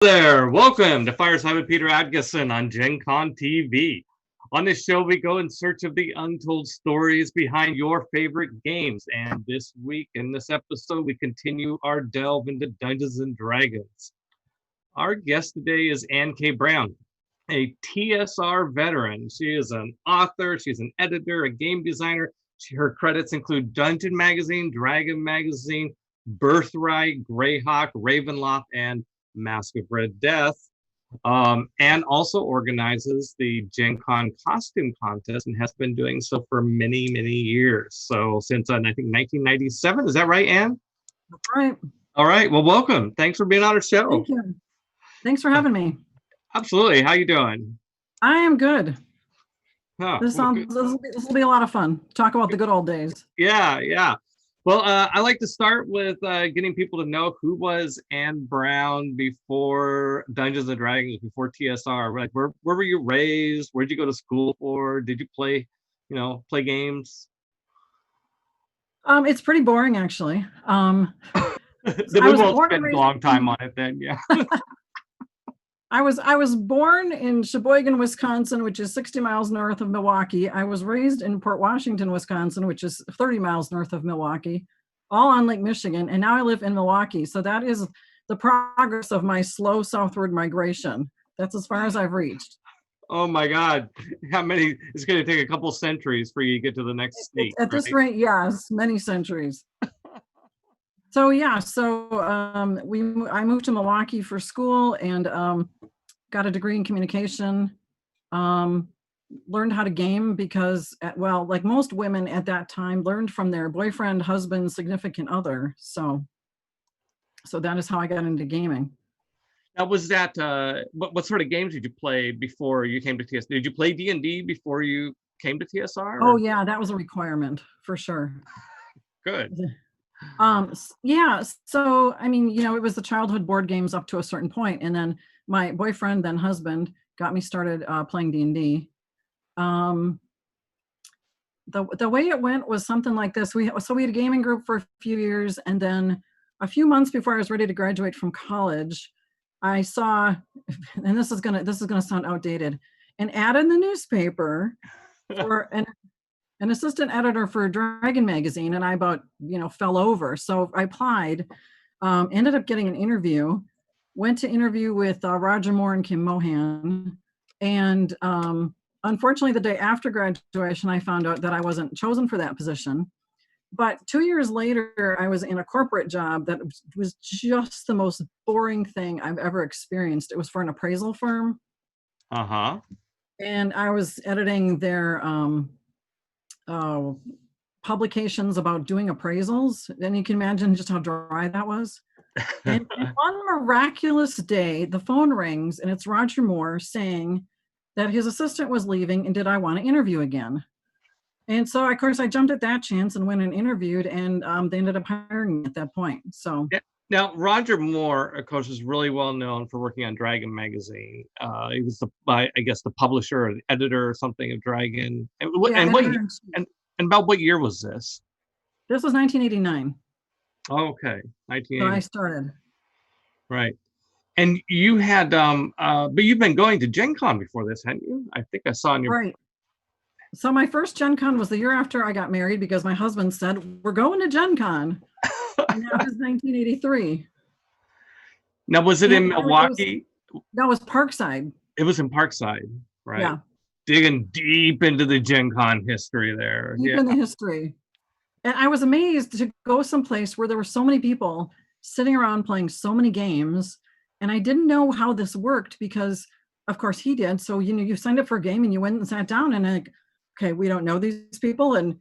There, welcome to Fireside with Peter Adkison on GenCon TV. On this show, we go in search of the untold stories behind your favorite games. And this week, in this episode, we continue our delve into Dungeons and Dragons. Our guest today is Ann K. Brown, a TSR veteran. She is an author, she's an editor, a game designer. Her credits include Dungeon Magazine, Dragon Magazine, Birthright, Greyhawk, Ravenloft, and Masque of Red Death, and also organizes the GenCon costume contest and has been doing so for many, many years. So since I think 1997, is that right, Anne? That's right. All right. Well, welcome. Thanks for being on our show. Thank you. Thanks for having me. Absolutely. How you doing? I am good. Oh, this will be a lot of fun. Talk about the good old days. Yeah. Well, I like to start with getting people to know who was Ann Brown before Dungeons and Dragons, before TSR. Like, where were you raised? Where'd you go to school for? Did you play games? It's pretty boring, actually. Then we won't spend a long time on it then, yeah. I was born in Sheboygan, Wisconsin, which is 60 miles north of Milwaukee. I was raised in Port Washington, Wisconsin, which is 30 miles north of Milwaukee, all on Lake Michigan. And now I live in Milwaukee. So that is the progress of my slow southward migration. That's as far as I've reached. Oh my God. How many? It's going to take a couple centuries for you to get to the next state. At this rate, yes, many centuries. I moved to Milwaukee for school and got a degree in communication. Learned how to game because, like most women at that time, learned from their boyfriend, husband, significant other. So that is how I got into gaming. Now, was that what sort of games did you play before you came to TSR? Did you play D&D before you came to TSR? Oh yeah, that was a requirement for sure. Good. So I mean, it was the childhood board games up to a certain point, and then my boyfriend, then husband, got me started playing D&D. The way it went was something like this. We had a gaming group for a few years, and then a few months before I was ready to graduate from college, I saw, and this is gonna sound outdated, an ad in the newspaper for an assistant editor for Dragon Magazine, and I about fell over. So I applied, ended up getting an interview, went to interview with Roger Moore and Kim Mohan, and unfortunately the day after graduation I found out that I wasn't chosen for that position. But 2 years later I was in a corporate job that was just the most boring thing I've ever experienced. It was for an appraisal firm. And I was editing their publications about doing appraisals, and you can imagine just how dry that was. And one miraculous day, the phone rings, and it's Roger Moore saying that his assistant was leaving, and did I want to interview again? And so, of course, I jumped at that chance and went and interviewed, and they ended up hiring me at that point. So. Now, Roger Moore, of course, is really well known for working on Dragon Magazine. He was the publisher or the editor or something of Dragon. And about what year was this? This was 1989. Oh, okay, 1989. So I started. Right, and you had, but you've been going to GenCon before this, hadn't you? I think I saw in your. Right. So my first GenCon was the year after I got married because my husband said, "We're going to GenCon." And that was 1983. Now, was it in Milwaukee? That was Parkside. It was in Parkside, right? Yeah. Digging deep into the GenCon history there. Deep in the history. And I was amazed to go someplace where there were so many people sitting around playing so many games. And I didn't know how this worked because, of course, he did. So, you signed up for a game and you went and sat down and like, okay, we don't know these people and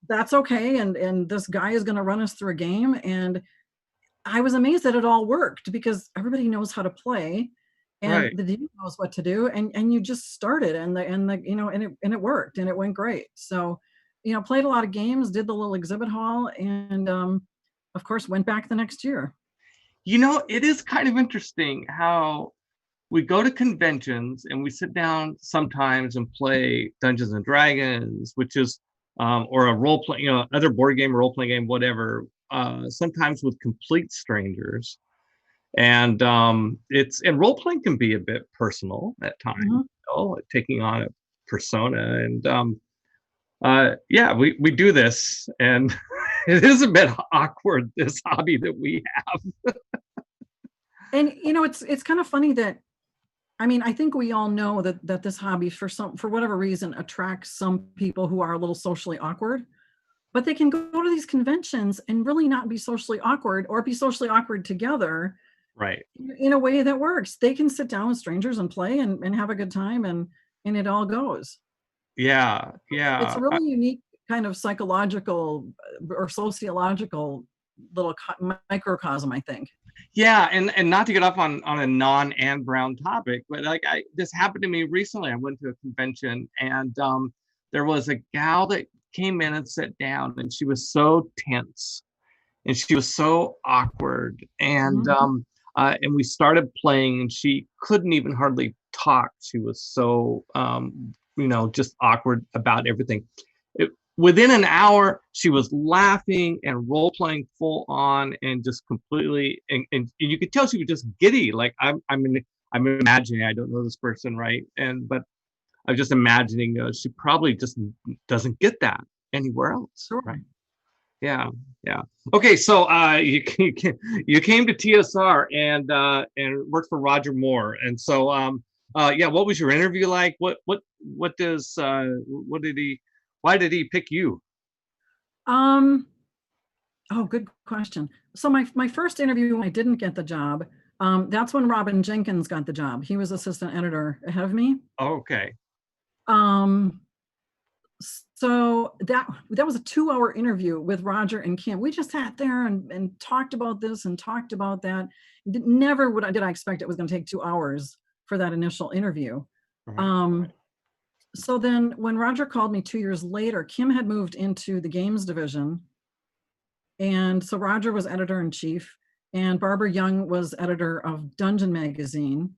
that's okay. And this guy is going to run us through a game. And I was amazed that it all worked because everybody knows how to play and right. The DM knows what to do. And you just started and it worked and it went great. So, played a lot of games, did the little exhibit hall and, of course, went back the next year. It is kind of interesting how we go to conventions and we sit down sometimes and play Dungeons and Dragons, which is, or a role play, other board game, role playing game, whatever, sometimes with complete strangers. And and role playing can be a bit personal at times, Mhm. taking on a persona. And yeah, we do this, and it is a bit awkward, this hobby that we have. And it's kind of funny that, I mean, I think we all know that this hobby for whatever reason attracts some people who are a little socially awkward, but they can go to these conventions and really not be socially awkward, or be socially awkward together Right. in a way that works. They can sit down with strangers and play and have a good time, and it all goes. Yeah, It's yeah. a really unique kind of psychological or sociological little microcosm, I think. Yeah, and not to get off on a non Anne Brown topic, but like this happened to me recently. I went to a convention, and there was a gal that came in and sat down, and she was so tense, and she was so awkward, and Mhm. and we started playing, and she couldn't even hardly talk. She was so just awkward about everything. Within an hour, she was laughing and role playing full on, and just completely, and you could tell she was just giddy. Like I'm imagining, I don't know this person, right? But I'm just imagining she probably just doesn't get that anywhere else, Sure. right? Yeah, yeah. Okay, so you came to TSR and worked for Roger Moore, and so yeah, what was your interview like? What does what did he? Why did he pick you? Um, oh, good question. So my first interview, when I didn't get the job, that's when Robin Jenkins got the job. He was assistant editor ahead of me. Okay. Um, so that was a 2-hour interview with Roger and Kim. We just sat there and talked about this and talked about that. Never did I expect it was going to take 2 hours for that initial interview. Right. Um, so then when Roger called me 2 years later, Kim had moved into the games division. And so Roger was editor in chief, and Barbara Young was editor of Dungeon Magazine.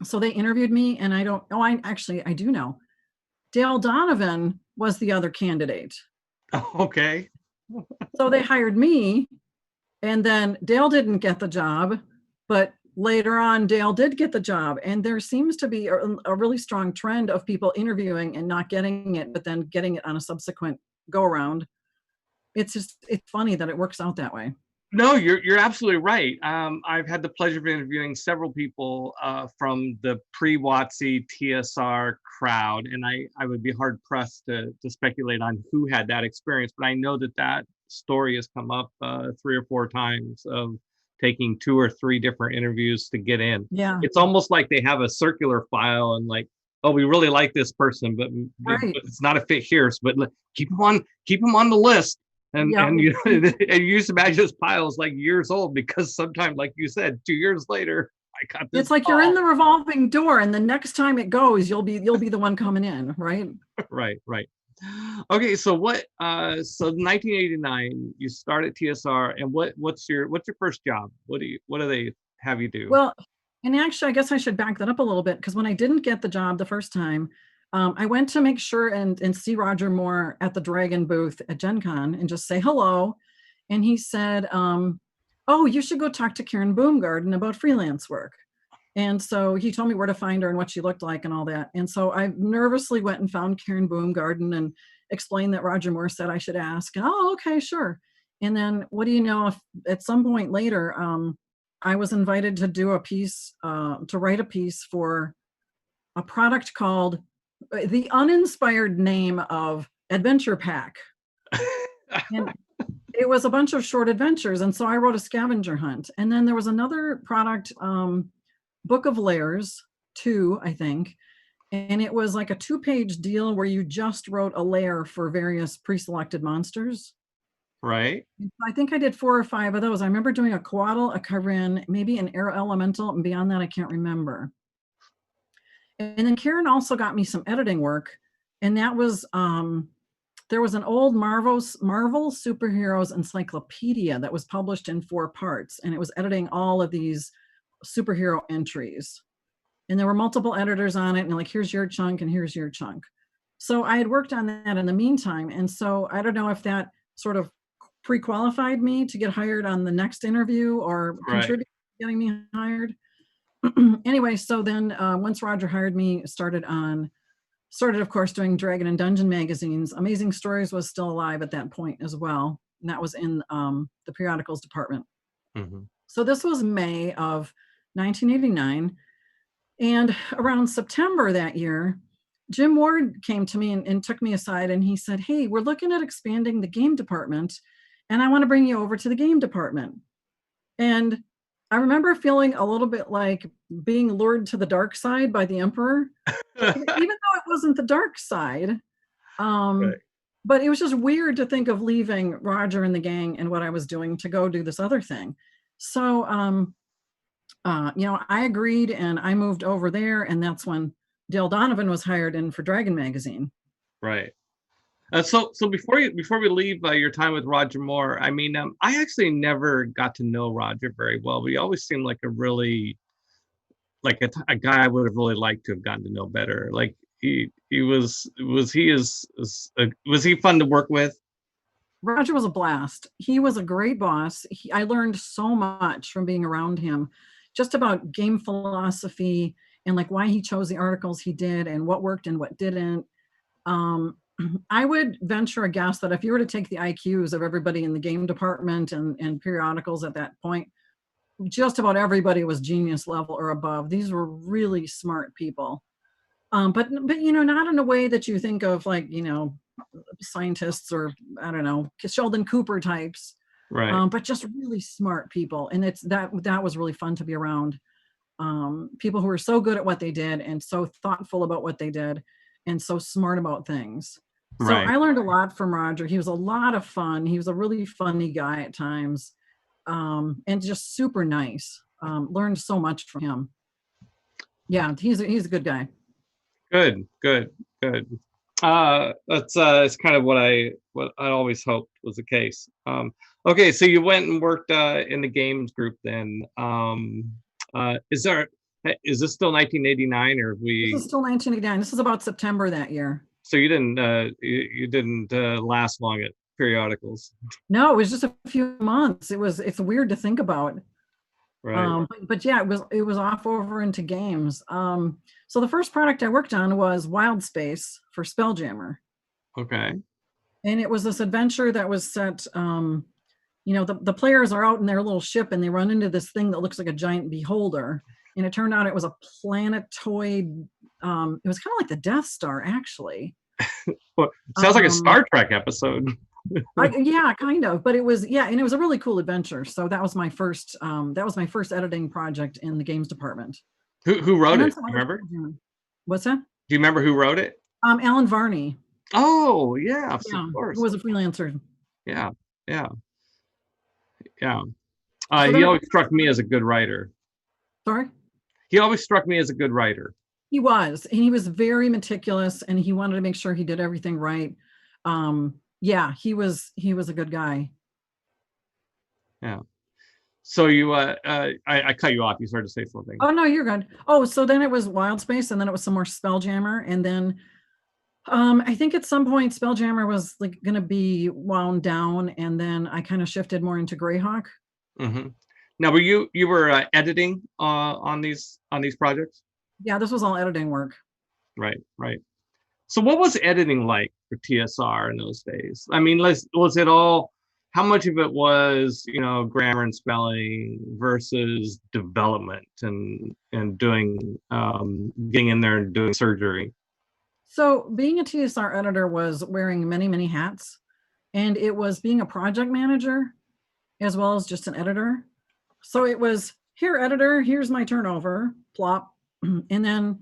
So they interviewed me, and I do know. Dale Donovan was the other candidate. Okay. So they hired me, and then Dale didn't get the job, but later on Dale did get the job. And there seems to be a really strong trend of people interviewing and not getting it, but then getting it on a subsequent go around. It's funny that it works out that way. No, you're absolutely right. I've had the pleasure of interviewing several people from the pre-WotC TSR crowd, and I would be hard pressed to speculate on who had that experience, but I know that story has come up 3 or 4 times of taking 2 or 3 different interviews to get in. Yeah. It's almost like they have a circular file, and like, oh, we really like this person, but Right. it's not a fit here. But keep him on the list. And Yeah. and you and you just imagine this pile is like years old, because sometime, like you said, 2 years later, I got this. It's like you're in the revolving door, and the next time it goes, you'll be the one coming in, right? Right. Okay, so so 1989, you start at TSR, and what's your first job? What do they have you do? Well, and actually, I guess I should back that up a little bit, because when I didn't get the job the first time, I went to make sure and see Roger Moore at the Dragon booth at GenCon and just say hello. And he said, oh, you should go talk to Karen Boomgarden about freelance work. And so he told me where to find her and what she looked like and all that. And so I nervously went and found Karen Boomgarden and explained that Roger Moore said I should ask. And oh, okay, sure. And then what do you know, if at some point later, I was invited to do a piece, to write a piece for a product called the uninspired name of Adventure Pack. And it was a bunch of short adventures. And so I wrote a scavenger hunt. And then there was another product, Book of Layers 2, I think. And it was like a 2-page deal where you just wrote a layer for various pre-selected monsters. Right. I think I did 4 or 5 of those. I remember doing a Coatl, a Karen, maybe an Air Elemental, and beyond that, I can't remember. And then Karen also got me some editing work, and that was there was an old Marvel Superheroes Encyclopedia that was published in 4 parts, and it was editing all of these superhero entries. And there were multiple editors on it, and like, here's your chunk and here's your chunk. So I had worked on that in the meantime, and so I don't know if that sort of pre-qualified me to get hired on the next interview or contribute to getting me hired. Anyway, so then once Roger hired me, started of course doing Dragon and Dungeon magazines. Amazing Stories was still alive at that point as well, and that was in the periodicals department. Mm-hmm. So this was May of 1989, and around September that year, Jim Ward came to me and took me aside, and he said, "Hey, we're looking at expanding the game department, and I want to bring you over to the game department." And I remember feeling a little bit like being lured to the dark side by the Emperor, even though it wasn't the dark side. Right. But it was just weird to think of leaving Roger and the gang and what I was doing to go do this other thing. So, I agreed and I moved over there, and that's when Dale Donovan was hired in for Dragon Magazine. Right. So before we leave your time with Roger Moore, I mean, I actually never got to know Roger very well, but he always seemed like a really, like a guy I would have really liked to have gotten to know better. Like was he fun to work with? Roger was a blast. He was a great boss. I learned so much from being around him, just about game philosophy and like why he chose the articles he did and what worked and what didn't. I would venture a guess that if you were to take the IQs of everybody in the game department and periodicals at that point, just about everybody was genius level or above. These were really smart people. But not in a way that you think of like, scientists or I don't know, Sheldon Cooper types. Right. But just really smart people. And that was really fun to be around. People who were so good at what they did and so thoughtful about what they did and so smart about things. So Right. I learned a lot from Roger. He was a lot of fun. He was a really funny guy at times, and just super nice. Learned so much from him. Yeah, he's a good guy. Good. It's kind of what I always hoped was the case. Okay, so you went and worked in the games group then. Is this still 1989 or This is still 1989. This is about September that year. So you didn't last long at periodicals? No, it was just a few months. It's weird to think about. Right. But yeah, it was off over into games. So the first product I worked on was Wild Space for Spelljammer. Okay. And it was this adventure that was set, the players are out in their little ship and they run into this thing that looks like a giant beholder. And it turned out it was a planetoid. It was kind of like the Death Star, actually. Well, sounds like a Star Trek episode. Yeah, kind of. But it was, and it was a really cool adventure. So that was my first editing project in the games department. Who wrote it? Remember? What's that? Do you remember who wrote it? Alan Varney. Oh, yeah, of course. Who was a freelancer. Yeah. So he always struck me as a good writer. Sorry? He always struck me as a good writer. He was, and he was very meticulous, and he wanted to make sure he did everything right. He was a good guy. Yeah. So you, I cut you off. You started to say something. Oh no, you're good. Oh, so then it was Wild Space, and then it was some more Spelljammer, and then I think at some point Spelljammer was like going to be wound down, and then I kind of shifted more into Greyhawk. Mm-hmm. Now, were you editing on these projects? Yeah, this was all editing work. Right. So what was editing like for TSR in those days? I mean, was it all, how much of it was, grammar and spelling versus development and doing, getting in there and doing surgery? So being a TSR editor was wearing many, many hats, and it was being a project manager as well as just an editor. So it was, here, editor, here's my turnover, plop. And then,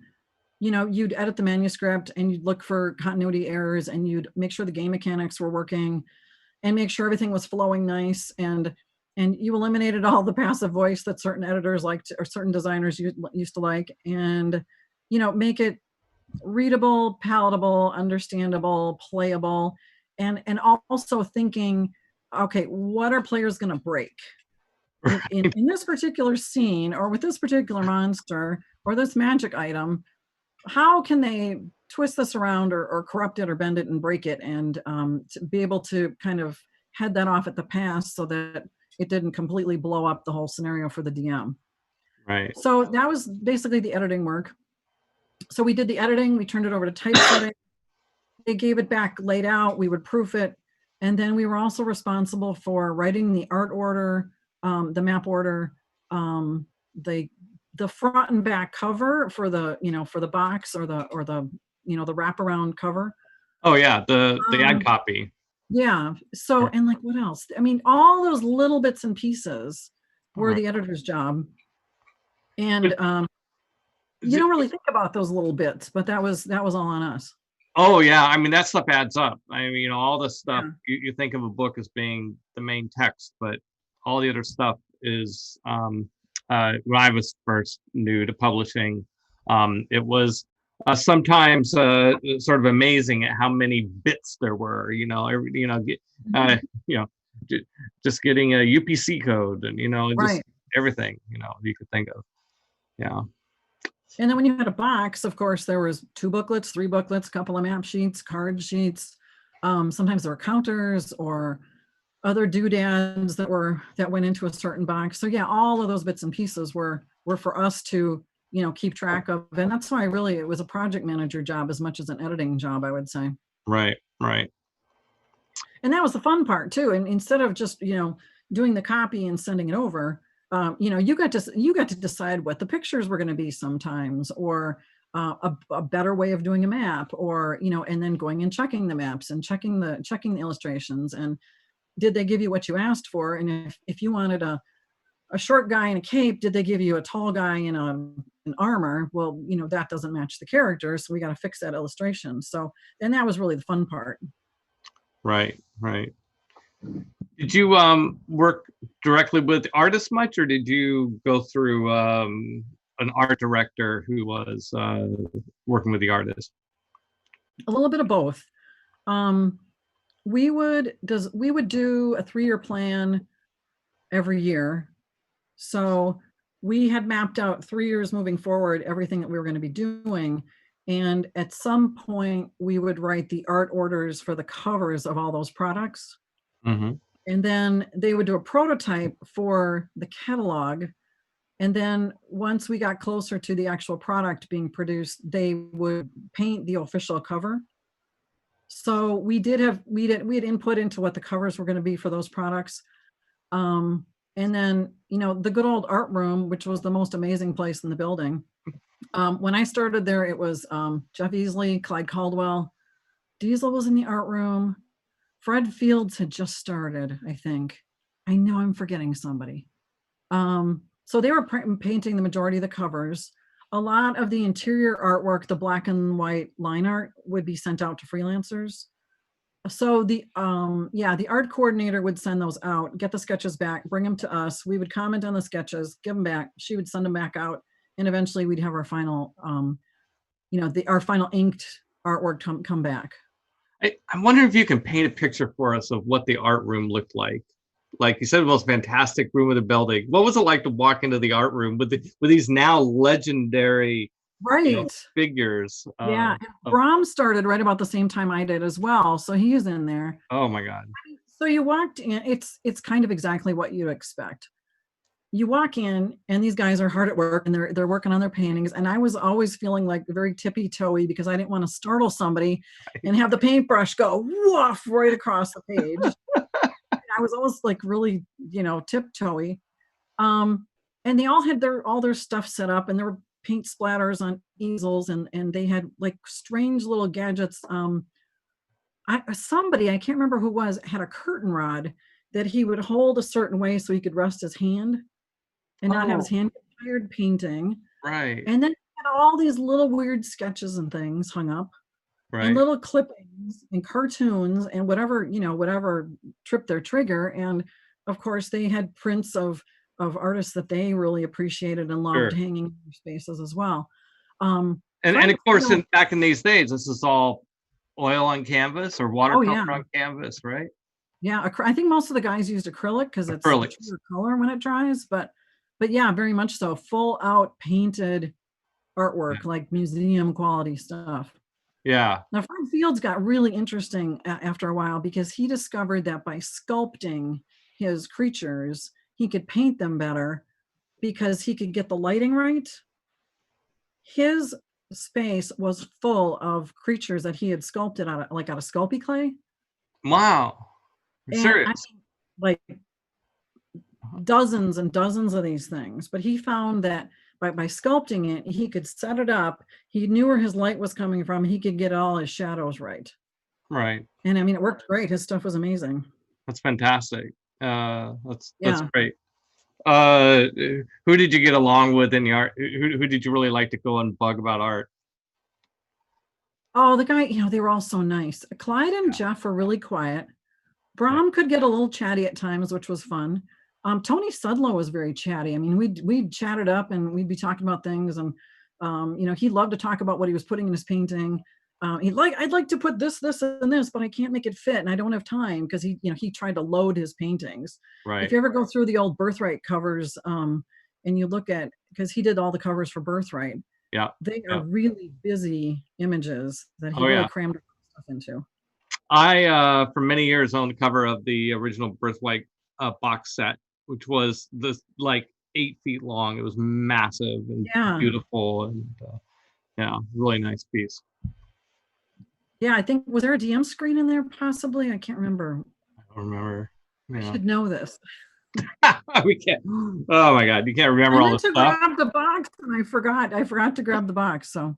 you'd edit the manuscript and you'd look for continuity errors and you'd make sure the game mechanics were working and make sure everything was flowing nice. And you eliminated all the passive voice that certain editors liked or certain designers used to like, and, make it readable, palatable, understandable, playable, and also thinking, okay, what are players going to break? In this particular scene or with this particular monster or this magic item, how can they twist this around or corrupt it or bend it and break it, and to be able to kind of head that off at the pass so that it didn't completely blow up the whole scenario for the DM. Right. So that was basically the editing work. So we did the editing, we turned it over to typesetting. They gave it back laid out, we would proof it. And then we were also responsible for writing the art order, the map order, the front and back cover for the, for the box or the the wraparound cover. Oh yeah, the ad copy. Yeah. So, and like what else? I mean, all those little bits and pieces were the editor's job. And you don't really think about those little bits, but that was all on us. Oh yeah, I mean that stuff adds up. I mean, all the stuff you think of a book as being the main text, but all the other stuff is when I was first new to publishing, it was sometimes sort of amazing at how many bits there were. Just getting a UPC code and just everything you could think of. Yeah. And then when you had a box, of course, there was 2 booklets, 3 booklets, a couple of map sheets, card sheets. Sometimes there were counters or other doodads that went into a certain box. So yeah, all of those bits and pieces were for us to keep track of. And that's why really it was a project manager job as much as an editing job, I would say. Right. And that was the fun part too. And instead of just doing the copy and sending it over, you got to decide what the pictures were going to be sometimes, or a better way of doing a map, or and then going and checking the maps and checking the illustrations, and did they give you what you asked for? And if you wanted a short guy in a cape, did they give you a tall guy in an armor? Well, that doesn't match the character, so we got to fix that illustration. So, and that was really the fun part. Right. Did you work directly with artists much, or did you go through an art director who was working with the artist? A little bit of both. We would do a 3-year plan every year. So we had mapped out 3 years moving forward, everything that we were going to be doing. And at some point we would write the art orders for the covers of all those products. Mm-hmm. And then they would do a prototype for the catalog. And then once we got closer to the actual product being produced, they would paint the official cover. So we had input into what the covers were going to be for those products. And then, the good old art room, which was the most amazing place in the building. When I started there, it was Jeff Easley, Clyde Caldwell, Diesel was in the art room. Fred Fields had just started, I think. I know I'm forgetting somebody. So they were painting the majority of the covers. A lot of the interior artwork, the black and white line art, would be sent out to freelancers. So the art coordinator would send those out, get the sketches back, bring them to us. We would comment on the sketches, give them back. She would send them back out, and eventually we'd have our final, our final inked artwork come back. I wonder if you can paint a picture for us of what the art room looked like. Like you said, the most fantastic room of the building. What was it like to walk into the art room with these now legendary figures? Yeah, Brom started right about the same time I did as well, so he's in there. Oh my God! So you walked in. It's kind of exactly what you'd expect. You walk in, and these guys are hard at work, and they're working on their paintings. And I was always feeling like very tippy-toey because I didn't want to startle somebody and have the paintbrush go woof right across the page. I was always like really, tiptoey. And they all had all their stuff set up, and there were paint splatters on easels, and they had like strange little gadgets. Somebody, I can't remember who it was, had a curtain rod that he would hold a certain way so he could rest his hand and not have his hand tired painting. Right. And then he had all these little weird sketches and things hung up. Right. And little clippings and cartoons and whatever tripped their trigger. And of course they had prints of artists that they really appreciated and loved hanging in their spaces as well. And of course, back in these days, this is all oil on canvas or watercolor on canvas, right? Yeah, I think most of the guys used acrylic because it's a truer color when it dries, but yeah, very much so. Full out painted artwork, like museum quality stuff. Yeah. Now, Fred Fields got really interesting after a while because he discovered that by sculpting his creatures, he could paint them better. because he could get the lighting right. His space was full of creatures that he had sculpted out of Sculpey clay. Wow. I'm And I serious. mean, like dozens and dozens of these things. But he found that by sculpting it, he could set it up. He knew where his light was coming from. He could get all his shadows right. Right. And I mean, it worked great. His stuff was amazing. That's fantastic. That's Yeah. great. Who did you get along with in the art? Who did you really like to go and bug about art? Oh, the guy, they were all so nice. Clyde and Jeff were really quiet. Brom could get a little chatty at times, which was fun. Tony Sudlow was very chatty. I mean, we'd chat it up and we'd be talking about things, and he loved to talk about what he was putting in his painting. I'd like to put this, and this, but I can't make it fit, and I don't have time, because he tried to load his paintings. Right. If you ever go through the old Birthright covers, and you look at, because he did all the covers for Birthright, they are really busy images that he really crammed stuff into. I for many years owned the cover of the original Birthright box set, which was this like 8 feet long. It was massive and beautiful, and really nice piece. Yeah, I think, was there a DM screen in there possibly? I can't remember. I don't remember. I should know this. We can't. Oh my God, you can't remember all the stuff. I grab the box, and I forgot to grab the box. So.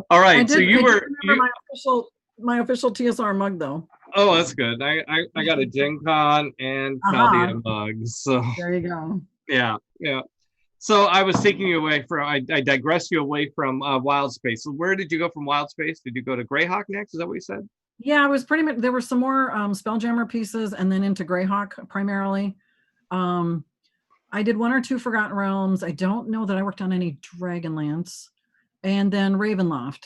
All right, so my official TSR mug though. Oh, that's good. I got a GenCon and Chaldea mug. So there you go. Yeah. So I was taking you away from. I digress you away from Wild Space. So where did you go from Wild Space? Did you go to Greyhawk next? Is that what you said? Yeah, it was pretty much. There were some more Spelljammer pieces, and then into Greyhawk primarily. I did 1 or 2 Forgotten Realms. I don't know that I worked on any Dragonlance, and then Ravenloft.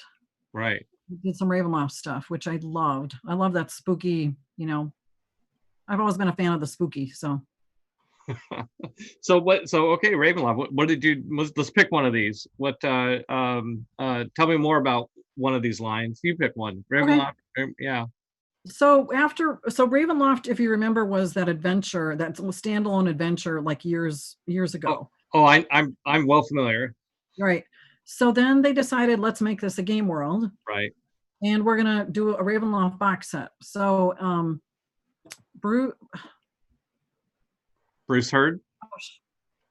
Right. Did some Ravenloft stuff, which I loved. I love that spooky. I've always been a fan of the spooky. So. So okay, Ravenloft. What did you? Let's pick one of these. What? Tell me more about one of these lines. You pick one. Ravenloft. Okay. Yeah. So Ravenloft, if you remember, was that adventure, that standalone adventure, like years ago. Oh, I'm well familiar. Right. So then they decided, let's make this a game world. Right. And we're gonna do a Ravenloft box set. So Bruce Hurd?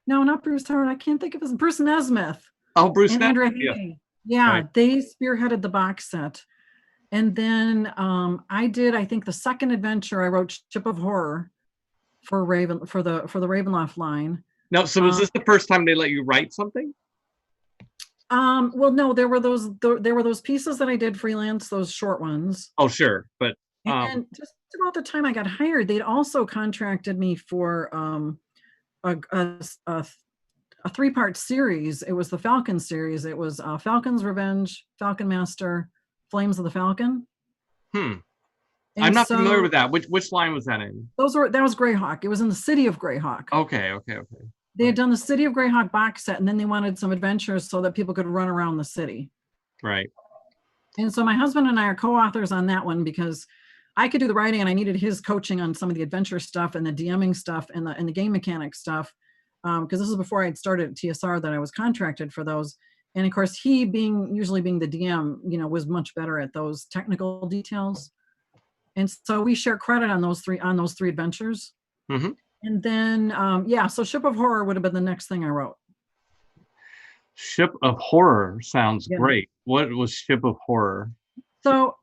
No, not Bruce Hurd. I can't think of his. Bruce Nesmith. Oh, Bruce and Nesmith. Yeah, right. They spearheaded the box set. And then I think the second adventure I wrote Ship of Horror for the Ravenloft line. No, so was this the first time they let you write something? Well, no, there were those pieces that I did freelance, those short ones. Oh, sure, but and just about the time I got hired, they'd also contracted me for a 3-part series. It was the Falcon series. It was Falcon's Revenge, Falcon Master, Flames of the Falcon. I'm not familiar with that. Which line was that in? That was Greyhawk. It was in the city of Greyhawk. Okay. They had done the City of Greyhawk box set, and then they wanted some adventures so that people could run around the city. Right. And so my husband and I are co-authors on that one, because I could do the writing and I needed his coaching on some of the adventure stuff and the DMing stuff and the game mechanics stuff. Because this is before I had started at TSR that I was contracted for those. And of course, he usually being the DM, was much better at those technical details. And so we share credit on those three adventures. Mm-hmm. And then, so Ship of Horror would have been the next thing I wrote. Ship of Horror sounds great. What was Ship of Horror? So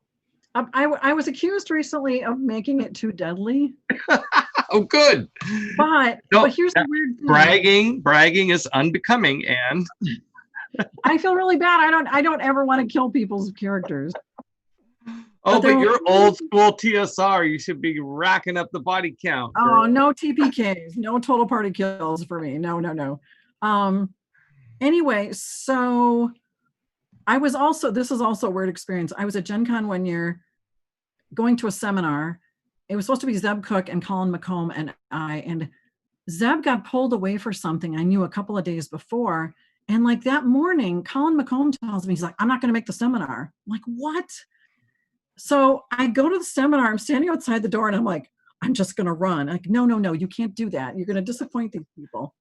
I was accused recently of making it too deadly. Oh, good. But here's the weird thing. Bragging is unbecoming, and I feel really bad. I don't ever want to kill people's characters. Oh, but you're old school TSR. You should be racking up the body count. Girl. Oh, no TPKs, no total party kills for me. No. Anyway, so this is also a weird experience. I was at GenCon one year going to a seminar. It was supposed to be Zeb Cook and Colin McComb and Zeb got pulled away for something I knew a couple of days before. And like that morning, Colin McComb tells me, he's like, I'm not going to make the seminar. I'm like, what? So I go to the seminar, I'm standing outside the door and I'm like, I'm just going to run. Like, no, you can't do that. You're going to disappoint these people.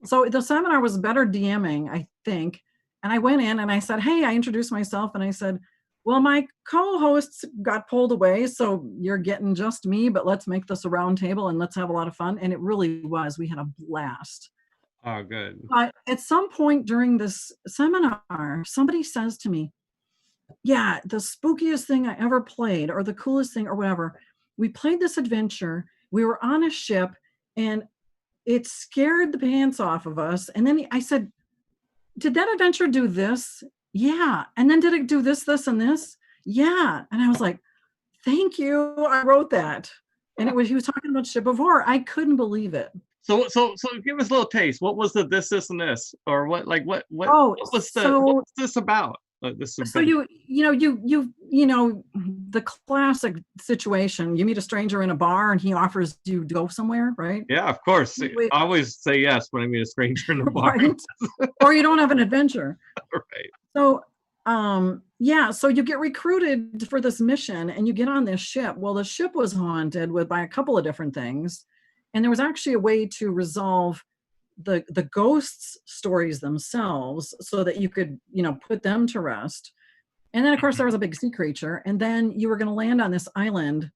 So the seminar was better DMing, I think. And I went in and I said, hey, I introduced myself and I said, well, my co-hosts got pulled away, so you're getting just me, but let's make this a round table and let's have a lot of fun. And it really was. We had a blast. Oh, good. But at some point during this seminar, somebody says to me, yeah, the spookiest thing I ever played, or the coolest thing, or whatever, we played this adventure. We were on a ship and it scared the pants off of us. And then I said, did that adventure do this? Yeah. And then did it do this, this, and this? Yeah. And I was like, thank you. I wrote that. And he was talking about Ship of Horror. I couldn't believe it. So give us a little taste. What was the this and this, or what Oh, what was so, what was this about? So you know the classic situation. You meet a stranger in a bar and he offers you to go somewhere, right? Yeah, of course. I always say yes when I meet a stranger in a bar. Right? Or you don't have an adventure. Right. So yeah, so you get recruited for this mission and you get on this ship. Well, the ship was haunted by a couple of different things. And there was actually a way to resolve the ghosts' stories themselves so that you could, put them to rest. And then of course there was a big sea creature. And then you were going to land on this island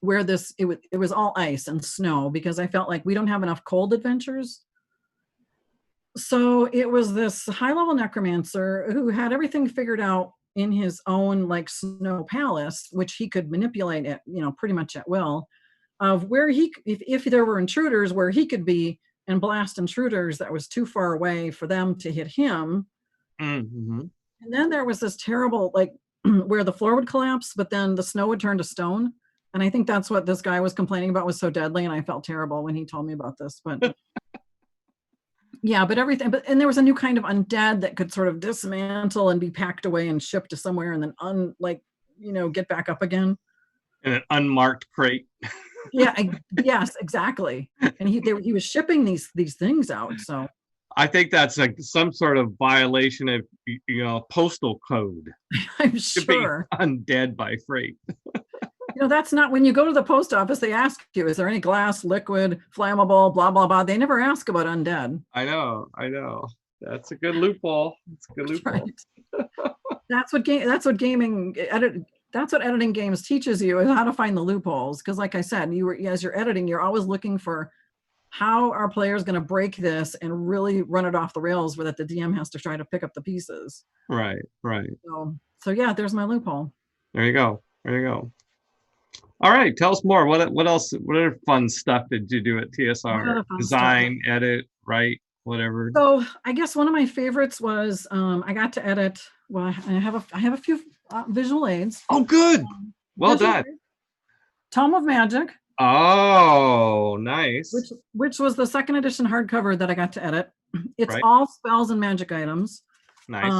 where it was all ice and snow, because I felt like we don't have enough cold adventures. So it was this high-level necromancer who had everything figured out in his own like snow palace, which he could manipulate it, pretty much at will, of where if there were intruders, where he could be and blast intruders that was too far away for them to hit him. Mm-hmm. And then there was this terrible, like where the floor would collapse, but then the snow would turn to stone. And I think that's what this guy was complaining about was so deadly. And I felt terrible when he told me about this, but yeah, but everything, and there was a new kind of undead that could sort of dismantle and be packed away and shipped to somewhere and then get back up again. In an unmarked crate. Yeah, yes, exactly. And he was shipping these things out. So I think that's like some sort of violation of postal code. I'm sure. Undead by freight. That's not, when you go to the post office, they ask you, is there any glass, liquid, flammable, blah, blah, blah. They never ask about undead. I know. That's a good loophole. It's a good loophole. Right. That's what editing games teaches you, is how to find the loopholes. Because like I said, as you're editing, you're always looking for how our players going to break this and really run it off the rails, where that the DM has to try to pick up the pieces. Right. So yeah, there's my loophole. There you go. All right, tell us more. What else? What other fun stuff did you do at TSR? Design, edit, write, whatever. So I guess one of my favorites was I got to edit. Well, I have a few visual aids. Oh, good. Well done. Tome of Magic. Oh, nice. Which was the second edition hardcover that I got to edit. It's all spells and magic items. Nice.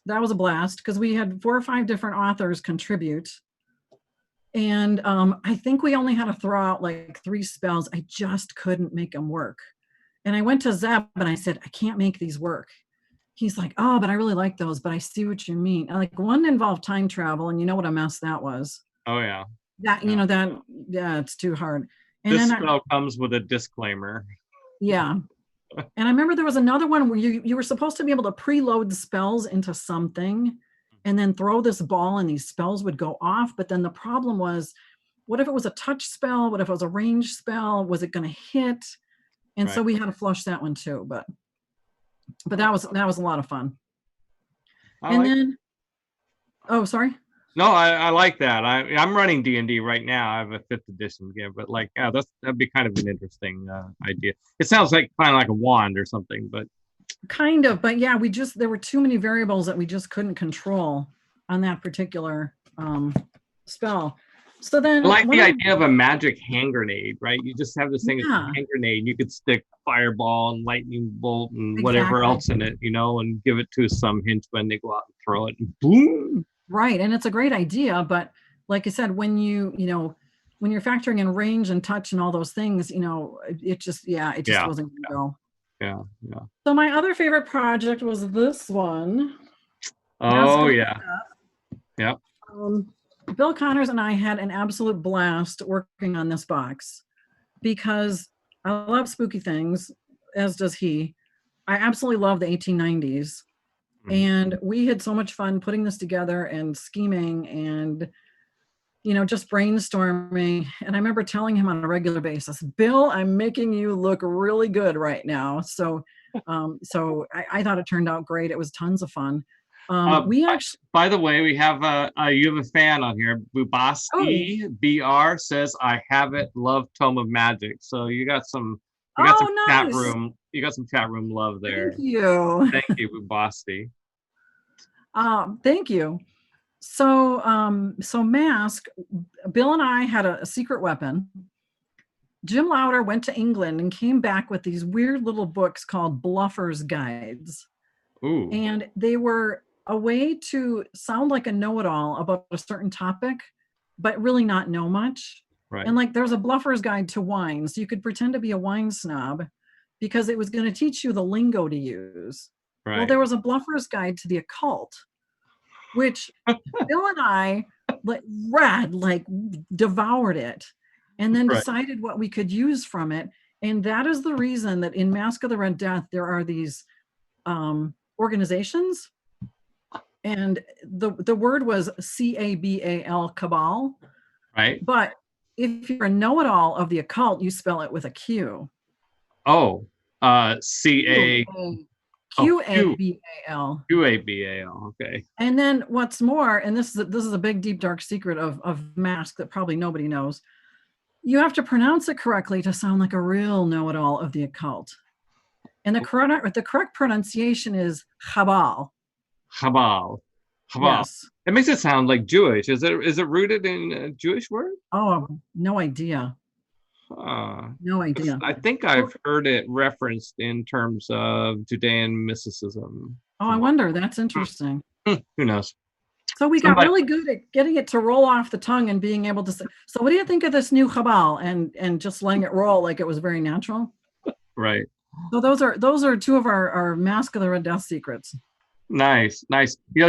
That was a blast because we had 4 or 5 different authors contribute. And I think we only had to throw out like 3 spells. I just couldn't make them work. And I went to Zeb and I said, I can't make these work. He's like, oh, but I really like those, but I see what you mean. Like, one involved time travel, and you know what a mess that was. Oh yeah. It's too hard. And this spell comes with a disclaimer. Yeah. And I remember there was another one where you were supposed to be able to preload spells into something and then throw this ball and these spells would go off. But then the problem was, what if it was a touch spell? What if it was a range spell? Was it going to hit? And so we had to flush that one too. But that was a lot of fun. Oh, sorry. No, I like that. I'm running D&D right now. I have a 5th edition game, but that'd be kind of an interesting idea. It sounds like kind of like a wand or something, but kind of. But yeah, there were too many variables that we just couldn't control on that particular spell. So then, I like the idea of a magic hand grenade, right? You just have this thing as a hand grenade. You could stick fireball and lightning bolt and whatever else in it, and give it to some henchman. They go out and throw it, and boom. Right, and it's a great idea, but like I said, when when you're factoring in range and touch and all those things, it just wasn't going to go. Yeah. So my other favorite project was this one. Oh yeah. Yep. Bill Connors and I had an absolute blast working on this box because I love spooky things. as does he. I absolutely love the 1890s. And we had so much fun putting this together and scheming and, just brainstorming. And I remember telling him on a regular basis, Bill, I'm making you look really good right now. So I thought it turned out great. It was tons of fun. We actually, by the way, we have you have a fan on here. Bubaski BR says, I haven't loved Tome of Magic. So you got some nice. chat room. You got some chat room love there. Thank you. Thank you, Bubaski. Thank you. So Masque, Bill and I had a secret weapon. Jim Lauder went to England and came back with these weird little books called Bluffer's Guides. Ooh. And they were a way to sound like a know-it-all about a certain topic, but really not know much. Right. And like there's a Bluffer's Guide to wine. So you could pretend to be a wine snob because it was going to teach you the lingo to use. Right. Well, there was a Bluffer's Guide to the occult, which Bill and I devoured it and then decided what we could use from it. And that is the reason that in Masque of the Red Death, there are these organizations. And the word was CABAL, cabal. Right. But if you're a know-it-all of the occult, you spell it with a Q. Oh, CA. QABAL. QABAL. Okay. And then what's more, and this is a big, deep, dark secret of Masque that probably nobody knows. You have to pronounce it correctly to sound like a real know-it-all of the occult. And the correct pronunciation is Chabal. Chabal. Yes. It makes it sound like Jewish. Is it rooted in a Jewish word? Oh, no idea. No idea. I think I've heard it referenced in terms of Judean mysticism. Oh, I wonder. That's interesting. Who knows? So we got really good at getting it to roll off the tongue and being able to say, so what do you think of this new Chabal? And just letting it roll like it was very natural. Right. So those are two of our Masque of the Red Death secrets. Nice.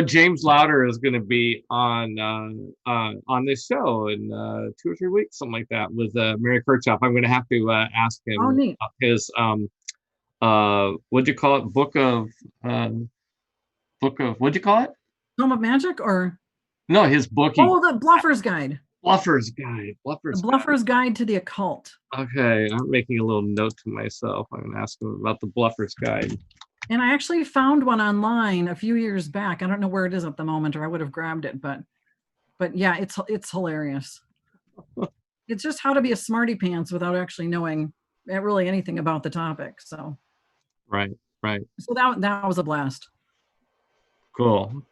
James Lauder is going to be on this show in 2 or 3 weeks, something like that, with Mary Kirchhoff. I'm going to have to ask him his what'd you call it? Book of what'd you call it? Tome of Magic or no? His book. The Bluffer's Guide. Bluffer's Guide. Bluffer's Guide to the Occult. Okay, I'm making a little note to myself. I'm going to ask him about the Bluffer's Guide. And I actually found one online a few years back. I don't know where it is at the moment, or I would have grabbed it. But yeah, it's hilarious. It's just how to be a smarty pants without actually knowing really anything about the topic. So. Right. So that was a blast. Cool.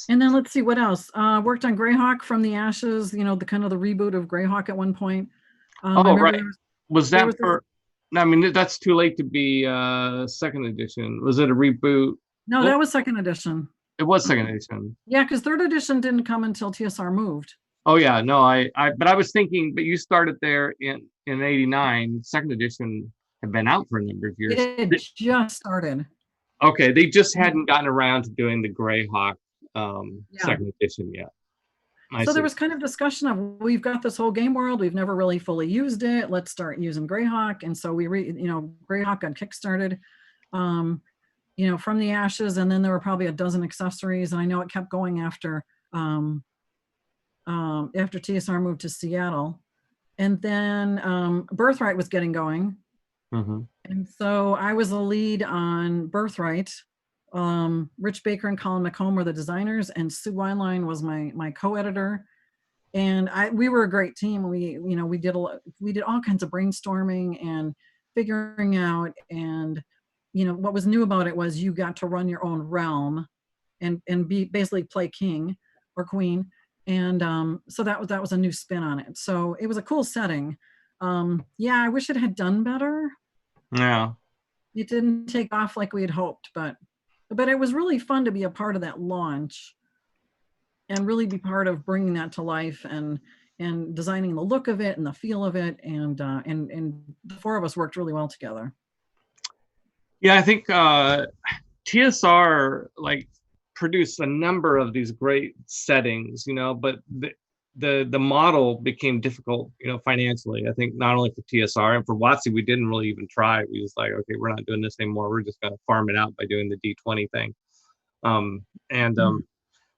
And then let's see what else. Worked on Greyhawk from the Ashes. The kind of the reboot of Greyhawk at one point. Right. Was that for? No, I mean, that's too late to be second edition. Was it a reboot? No, that was second edition. It was second edition. Yeah, because third edition didn't come until TSR moved. Oh yeah, no, but I was thinking, but you started there in '89. Second edition had been out for a number of years. It had just started. Okay, they just hadn't gotten around to doing the Greyhawk second edition yet. So there was kind of discussion of, we've got this whole game world, we've never really fully used it, let's start using Greyhawk. And so Greyhawk got kickstarted from the Ashes, and then there were probably a dozen accessories, and I know it kept going after TSR moved to Seattle. And then Birthright was getting going. Mm-hmm. And so I was the lead on Birthright. Rich Baker and Colin McComb were the designers, and Sue Weinlein was my co-editor. And we were a great team. We did all kinds of brainstorming and figuring out. And what was new about it was you got to run your own realm, and basically play king or queen. And so that was a new spin on it. So it was a cool setting. I wish it had done better. Yeah, it didn't take off like we had hoped, but it was really fun to be a part of that launch and really be part of bringing that to life and designing the look of it and the feel of it. And the four of us worked really well together. Yeah, I think TSR produced a number of these great settings, but the model became difficult, financially. I think not only for TSR and for WotC, we didn't really even try. We was like, okay, we're not doing this anymore. We're just going to farm it out by doing the D20 thing.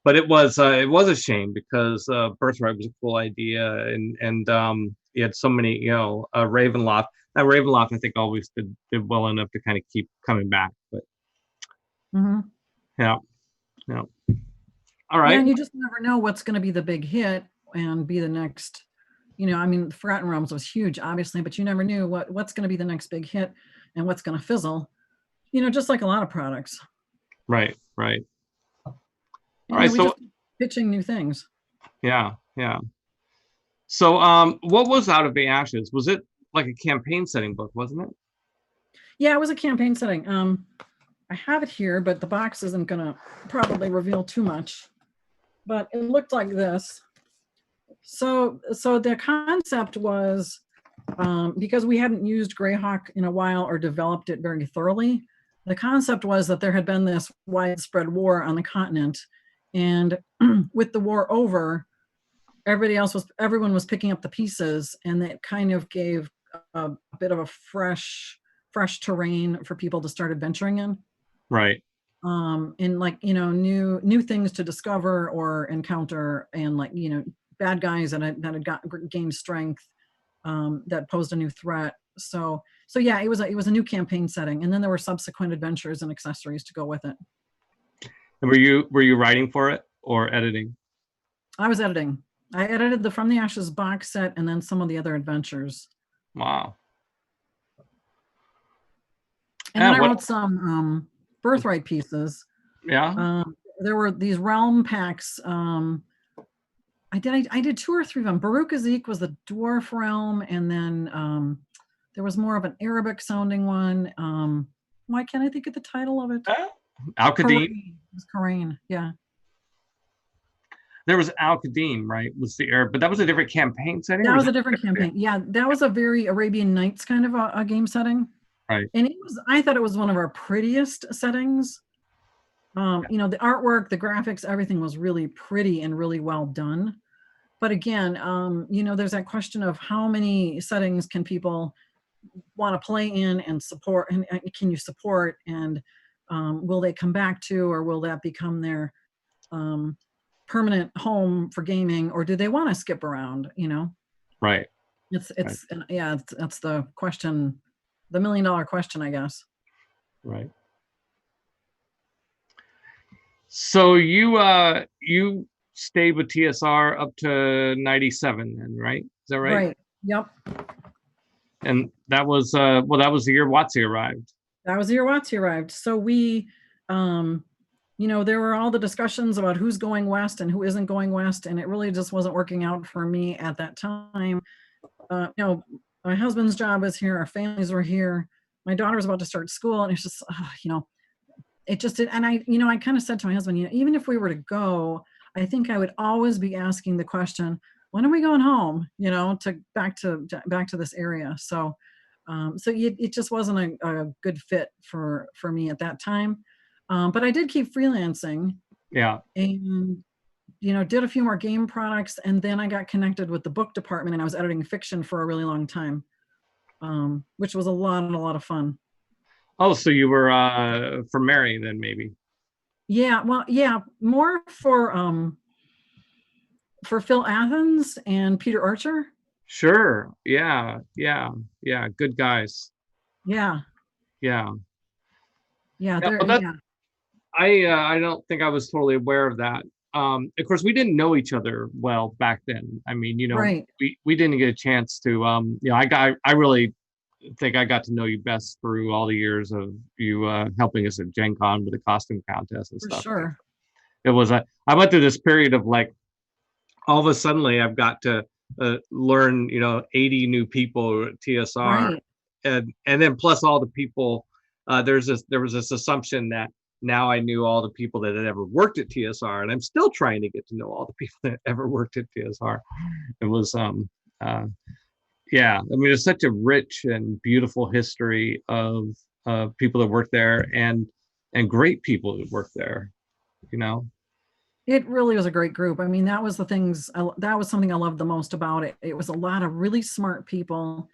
But it was a shame because Birthright was a cool idea, and you had so many, Ravenloft. Now Ravenloft, I think, always did well enough to kind of keep coming back. But yeah. All right. Yeah, and you just never know what's going to be the big hit and be the next. Forgotten Realms was huge, obviously, but you never knew what's going to be the next big hit and what's going to fizzle. Just like a lot of products. Right. All right, so just pitching new things. Yeah. So, what was Out of the Ashes? Was it like a campaign setting book, wasn't it? Yeah, it was a campaign setting. I have it here, but the box isn't going to probably reveal too much. But it looked like this. So the concept was, because we hadn't used Greyhawk in a while or developed it very thoroughly, the concept was that there had been this widespread war on the continent. And with the war over, everyone was picking up the pieces, and it kind of gave a bit of a fresh terrain for people to start adventuring in. Right. And new things to discover or encounter, and bad guys that had gained strength, that posed a new threat. So yeah, it was a new campaign setting, and then there were subsequent adventures and accessories to go with it. And were you writing for it or editing? I was editing. I edited the From the Ashes box set and then some of the other adventures. Wow. And then I wrote some Birthright pieces. Yeah. There were these realm packs. I did 2 or 3 of them. Baruch Azik was the dwarf realm, and then there was more of an Arabic sounding one. Why can't I think of the title of it? Al-Qadim. It was Karain, yeah. There was Al-Qadim, right? Was the Arab, but that was a different campaign setting. That was a different campaign. Yeah, that was a very Arabian Nights kind of a game setting. Right. And I thought it was one of our prettiest settings. The artwork, the graphics, everything was really pretty and really well done. But again, there's that question of how many settings can people want to play in and support, and can you support, and will they come back to, or will that become their permanent home for gaming, or do they want to skip around? Right. It's yeah, that's the question, the $1 million question, I guess. Right. So you stayed with TSR up to 97 then, right? Is that right? Right. Yep. And that was that was the year WotC arrived. That was the year WotC arrived. So we there were all the discussions about who's going west and who isn't going west, and it really just wasn't working out for me at that time. My husband's job was here, our families were here, my daughter was about to start school, and it's just it just did. And I kind of said to my husband, even if we were to go, I think I would always be asking the question, when are we going home, to back to this area. So it just wasn't a good fit for me at that time. But I did keep freelancing. Yeah. And, did a few more game products. And then I got connected with the book department, and I was editing fiction for a really long time, which was a lot of fun. Oh, so you were for Mary then, maybe? Yeah. Well, yeah, more for Phil Athens and Peter Archer. Sure. Yeah. Good guys. Yeah. Yeah. Yeah. I don't think I was totally aware of that. Of course, we didn't know each other well back then. I mean, right. we didn't get a chance to. I really think I got to know you best through all the years of you helping us at GenCon with the costume contest and stuff. Sure. It was I went through this period of like, all of a sudden I've got to learn 80 new people at TSR, right. and then plus all the people. There was this assumption that now I knew all the people that had ever worked at TSR, and I'm still trying to get to know all the people that ever worked at TSR. It was yeah, I mean, it's such a rich and beautiful history of people that work there, and great people that work there, It really was a great group. I mean, that was the things, that was something I loved the most about it. It was a lot of really smart people,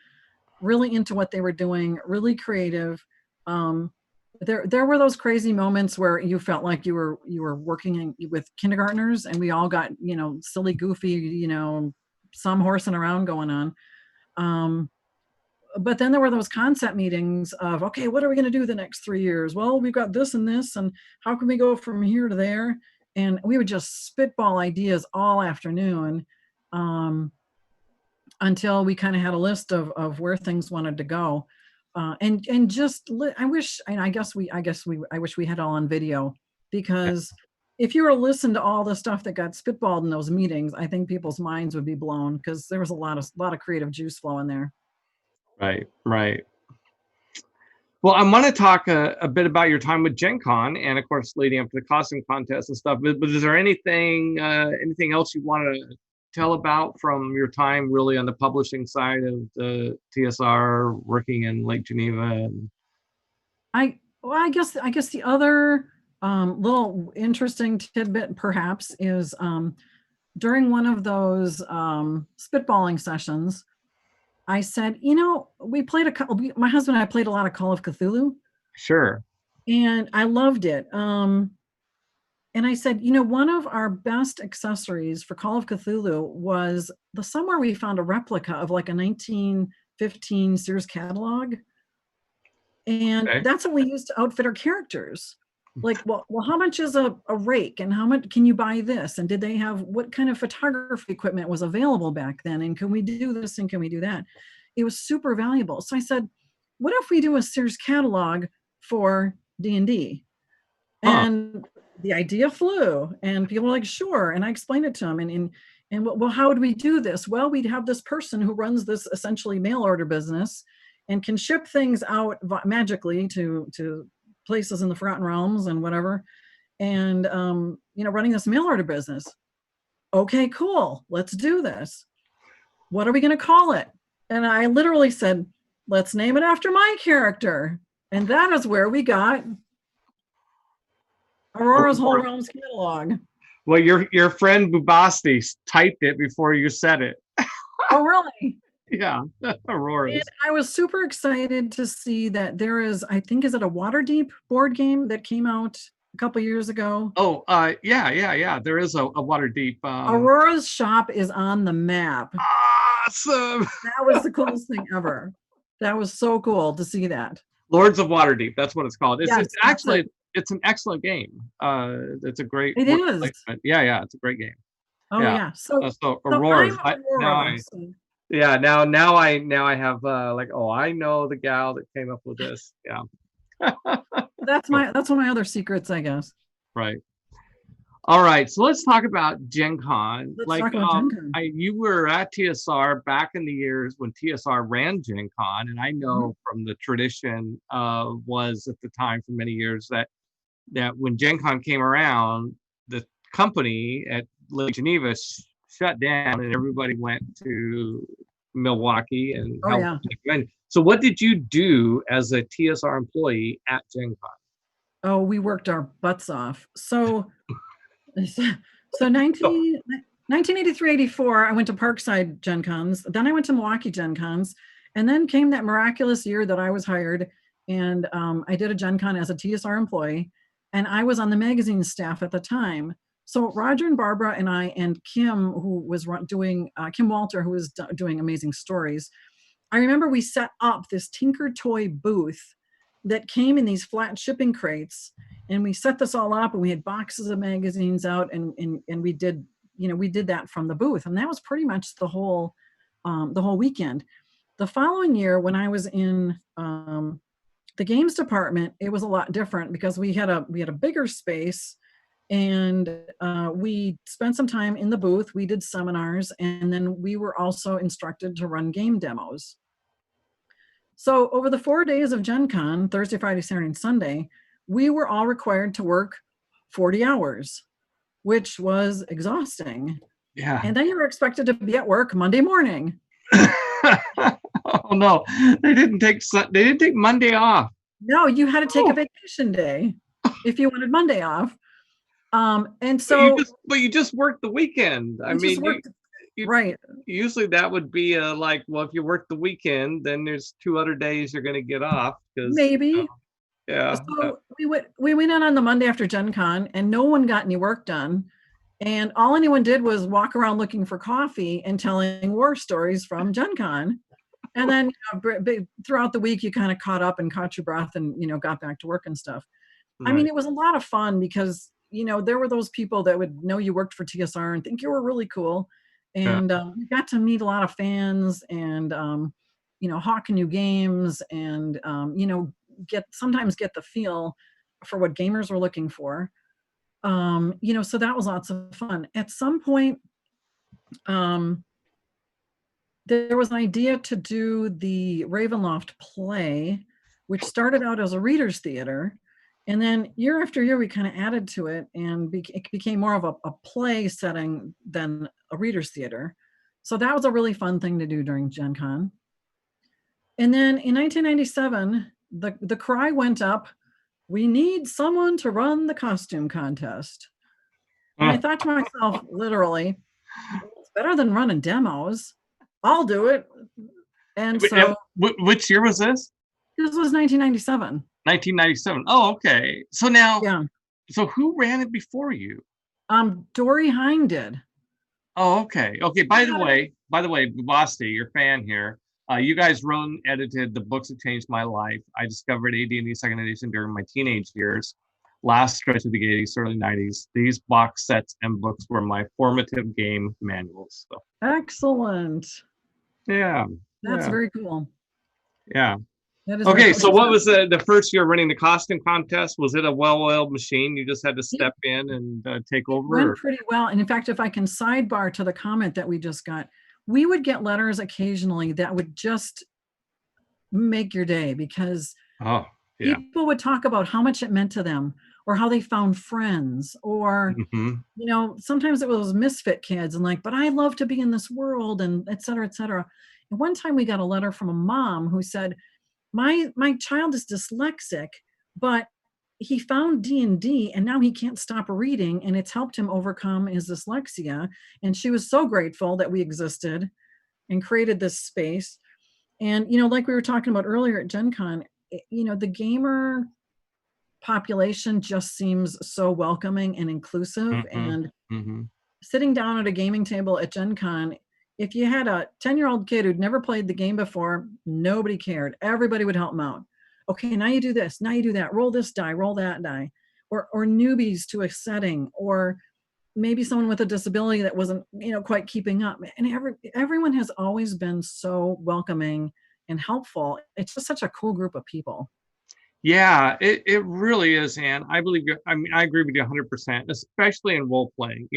really into what they were doing, really creative. There were those crazy moments where you felt like you were working with kindergartners, and we all got, silly, goofy, some horsing around going on. But then there were those concept meetings of, okay, what are we going to do the next 3 years? Well, we've got this and this, and how can we go from here to there? And we would just spitball ideas all afternoon, until we kind of had a list of where things wanted to go. And just, I wish we had all on video, because if you were to listen to all the stuff that got spitballed in those meetings, I think people's minds would be blown, because there was a lot of creative juice flowing there. Right. Well, I want to talk a bit about your time with GenCon, and of course, leading up to the costume contest and stuff. But is there anything else you want to tell about from your time really on the publishing side of the TSR, working in Lake Geneva? And I guess the other little interesting tidbit perhaps is, during one of those spitballing sessions, I said, we played my husband and I played a lot of Call of Cthulhu. Sure. And I loved it. And I said, one of our best accessories for Call of Cthulhu was somewhere we found a replica of like a 1915 Sears catalog. And that's what we used to outfit our characters. Like, well, how much is a rake, and how much can you buy this? And did they have, what kind of photography equipment was available back then? And can we do this and can we do that? It was super valuable. So I said, what if we do a Sears catalog for D&D? And the idea flew, and people were like, sure. And I explained it to them. And well, how would we do this? Well, we'd have this person who runs this essentially mail order business and can ship things out magically to places in the Forgotten Realms and whatever, and running this mail order business. Okay, cool, let's do this. What are we going to call it? And I literally said, let's name it after my character. And that is where we got Aurora's Whole Realms catalog. Well, your friend Bubasti typed it before you said it. Oh, really? Yeah, Aurora. And I was super excited to see that there is, I think, is it a Waterdeep board game that came out a couple years ago? Oh, yeah. There is a Waterdeep. Aurora's shop is on the map. Awesome! That was the coolest thing ever. That was so cool to see that. Lords of Waterdeep, that's what it's called. Yes, it's actually it's an excellent game. It's a great. It is. Placement. Yeah, it's a great game. Oh yeah. So Aurora. Aurora. Yeah, now I have I know the gal that came up with this. Yeah. That's one of my other secrets, I guess. Right. All right, so let's talk about GenCon. Let's talk about GenCon. You were at TSR back in the years when TSR ran GenCon, and I know from the tradition was at the time for many years that when GenCon came around, the company at Lake Geneva shut down and everybody went to Milwaukee and So what did you do as a TSR employee at GenCon? Oh, we worked our butts off. So 1983-84, I went to Parkside GenCons. Then I went to Milwaukee GenCons. And then came that miraculous year that I was hired. And I did a GenCon as a TSR employee. And I was on the magazine staff at the time. So Roger and Barbara and I and Kim, who was doing, Kim Walter, who was doing Amazing Stories, I remember we set up this Tinker Toy booth that came in these flat shipping crates, and we set this all up, and we had boxes of magazines out, and we did that from the booth, and that was pretty much the whole weekend. The following year, when I was in the games department, it was a lot different because we had a bigger space. And we spent some time in the booth. We did seminars, and then we were also instructed to run game demos. So over the 4 days of GenCon, Thursday, Friday, Saturday, and Sunday, we were all required to work 40 hours, which was exhausting. Yeah. And then you were expected to be at work Monday morning. Oh no, they didn't take Monday off. No, you had to take a vacation day if you wanted Monday off. And so but you just worked the weekend. I mean, right. Usually that would be like, well, if you work the weekend, then there's 2 other days you're going to get off. Maybe. Yeah. So we went in on the Monday after Gen Con, and no one got any work done. And all anyone did was walk around looking for coffee and telling war stories from Gen Con. And then throughout the week, you kind of caught up and caught your breath and, got back to work and stuff. Right. I mean, it was a lot of fun because, there were those people that would know you worked for TSR and think you were really cool. And we got to meet a lot of fans and, hawk new games and, sometimes get the feel for what gamers were looking for. So that was lots of fun. At some point, there was an idea to do the Ravenloft play, which started out as a reader's theater. And then year after year, we kind of added to it, and it became more of a play setting than a reader's theater. So that was a really fun thing to do during Gen Con. And then in 1997, the cry went up, we need someone to run the costume contest. And I thought to myself, literally, it's better than running demos. I'll do it. And so, which year was this? This was 1997. 1997. Oh, okay. So now, so who ran it before you? Dory Hine did. Oh, okay. Okay. By the way, Basti, your fan here. You guys wrote and edited the books that changed my life. I discovered AD&D second edition during my teenage years. Last stretch of the 80s, early 90s. These box sets and books were my formative game manuals. So. Excellent. Yeah. That's very cool. Yeah. Okay, so what was the first year running the costume contest? Was it a well-oiled machine? You just had to step in and take over? It went pretty well. And in fact, if I can sidebar to the comment that we just got, we would get letters occasionally that would just make your day because people would talk about how much it meant to them or how they found friends or, sometimes it was misfit kids and like, but I love to be in this world and et cetera, et cetera. And one time we got a letter from a mom who said, my child is dyslexic, but he found D&D and now he can't stop reading and it's helped him overcome his dyslexia. And she was so grateful that we existed and created this space. And, like we were talking about earlier at Gen Con, the gamer population just seems so welcoming and inclusive. And sitting down at a gaming table at Gen Con, if you had a 10-year-old kid who'd never played the game before, nobody cared. Everybody would help them out. Okay, now you do this, now you do that, roll this die, roll that die. Or newbies to a setting, or maybe someone with a disability that wasn't, quite keeping up. And everyone has always been so welcoming and helpful. It's just such a cool group of people. Yeah, it really is, Anne. I agree with you 100%, especially in role playing,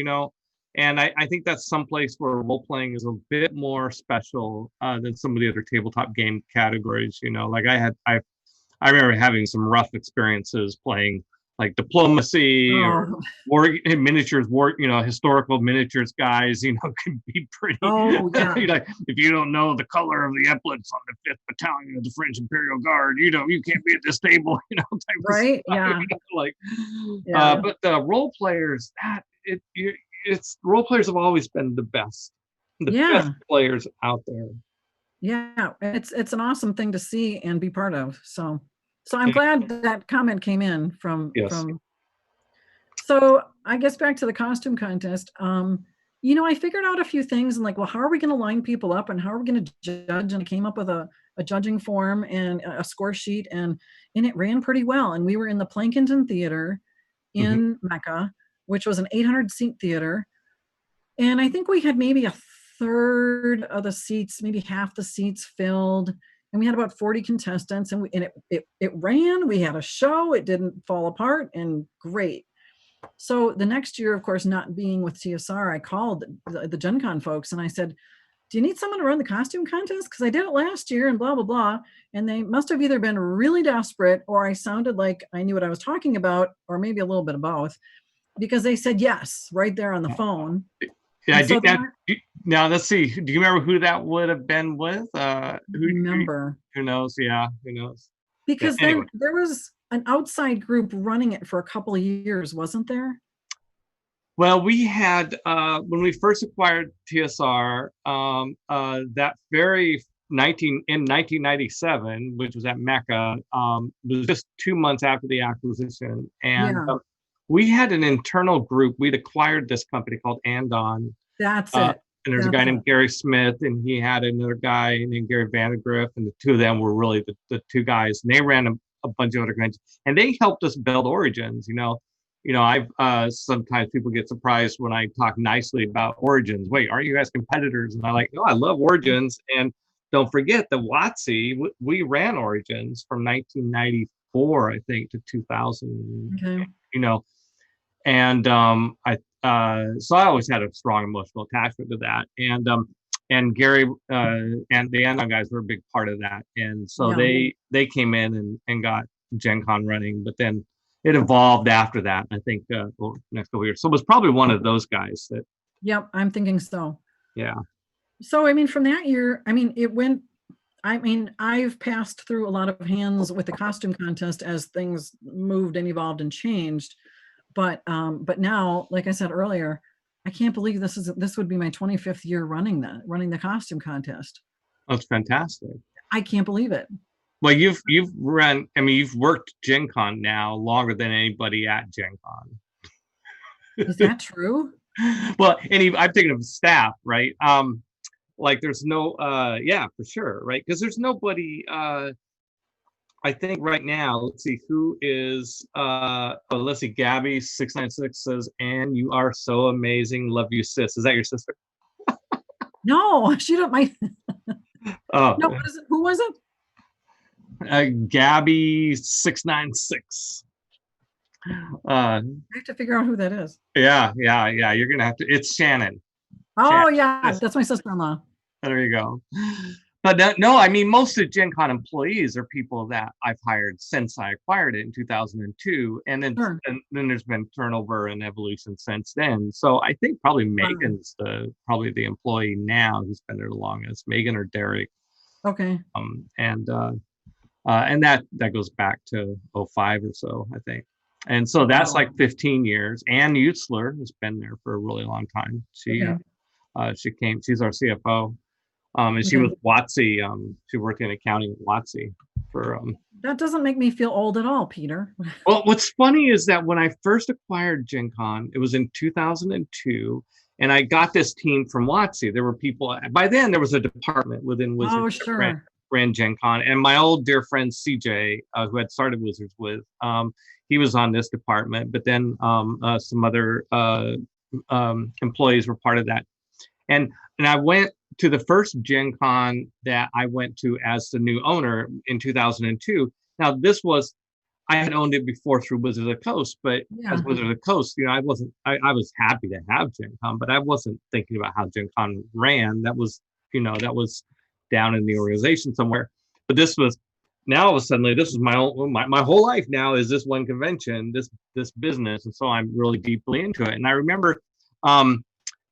and I think that's someplace where role playing is a bit more special than some of the other tabletop game categories. Like I remember having some rough experiences playing like diplomacy or war miniatures, historical miniatures guys, can be pretty. If you don't know the color of the epaulets on the 5th Battalion of the French Imperial Guard, you can't be at this table, type right? Of stuff. But the role players, role players have always been the best players out there. Yeah, it's an awesome thing to see and be part of. So I'm glad that comment came in from. So I guess back to the costume contest. I figured out a few things and like, well, how are we going to line people up and how are we going to judge? And I came up with a judging form and a score sheet and it ran pretty well. And we were in the Plankinton Theater in Mecca, which was an 800-seat theater. And I think we had maybe a third of the seats, maybe half the seats filled. And we had about 40 contestants and it ran, we had a show, it didn't fall apart and great. So the next year, of course, not being with TSR, I called the Gen Con folks and I said, do you need someone to run the costume contest? Because I did it last year and blah, blah, blah. And they must have either been really desperate or I sounded like I knew what I was talking about, or maybe a little bit of both, because they said yes right there on the phone. Yeah, now let's see. Do you remember who that would have been with? Who knows? Yeah, who knows? Because then there was an outside group running it for a couple of years, wasn't there? Well, we had when we first acquired TSR, that very 1997, which was at Mecca, was just 2 months after the acquisition, and Yeah, we had an internal group. We'd acquired this company called Andon, that's uh, it. and there's a That's guy it. named Gary Smith, and he had another guy named Gary Vandegrift, and the two of them were really the two guys, and they ran a bunch of other kinds, and they helped us build Origins. I've sometimes people get surprised when I talk nicely about Origins. Wait, aren't you guys competitors? And I'm like, no, I love Origins, and don't forget the WotC. We ran Origins from 1994, I think, to 2000. Okay. You know, and I so I always had a strong emotional attachment to that, and Gary and the Andon guys were a big part of that, and so Yeah. they came in and got GenCon running, but then it evolved after that. I think next couple years, so it was probably one of those guys that Yep, I'm thinking so. yeah. So I mean, from that year, I mean, it went. I mean, I've passed through a lot of hands with the costume contest as things moved and evolved and changed. But now, like I said earlier, I can't believe this would be my 25th year running the costume contest. That's fantastic. I can't believe it. Well, you've run. I mean, you've worked Gen Con now longer than anybody at Gen Con. Is that true? Well, I'm thinking of staff, right? Like there's no yeah, for sure, right? Because there's nobody I think right now, let's see who is let's see, Gabby 696 says, "And you are so amazing. Love you, sis." Is that your sister? No, she don't my Oh, no, what is it? Who was it? Gabby 696. I have to figure out who that is. Yeah. You're gonna have to. It's Shannon. Oh Shannon. yeah, that's my sister-in-law. There you go. But no, I mean, most of Gen Con employees are people that I've hired since I acquired it in 2002. And then, Sure. and then there's been turnover and evolution since then. So I think probably Megan's probably the employee now who's been there the longest, Megan or Derek. Okay. And that goes back to 05 or so, I think. And so that's like 15 years. Ann Utzler has been there for a really long time. She's our CFO. And she was WotC. She worked in accounting at WotC for. That doesn't make me feel old at all, Peter. Well, what's funny is that when I first acquired Gen Con, it was in 2002, and I got this team from WotC. There were people. By then, there was a department within Wizards that ran Gen Con, and my old dear friend CJ, who had started Wizards with, he was on this department. But then some other employees were part of that, and I went to the first Gen Con that I went to as the new owner in 2002. Now I had owned it before through Wizards of the Coast, but as Wizards of the Coast, I was happy to have Gen Con, but I wasn't thinking about how Gen Con ran. That was down in the organization somewhere. But now all of a sudden, this is my whole life now is this one convention, this business. And so I'm really deeply into it. And I remember,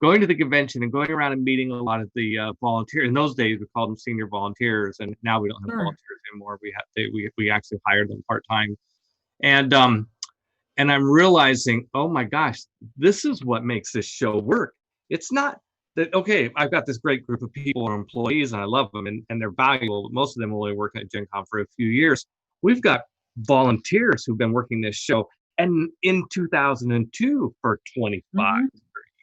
going to the convention and going around and meeting a lot of the volunteers. In those days, we called them senior volunteers, and now we don't have volunteers anymore. We actually hired them part-time, and I'm realizing, oh my gosh, this is what makes this show work. It's not that, okay, I've got this great group of people or employees, and I love them, and they're valuable, but most of them only work at Gen Con for a few years. We've got volunteers who've been working this show, and in 2002 for 25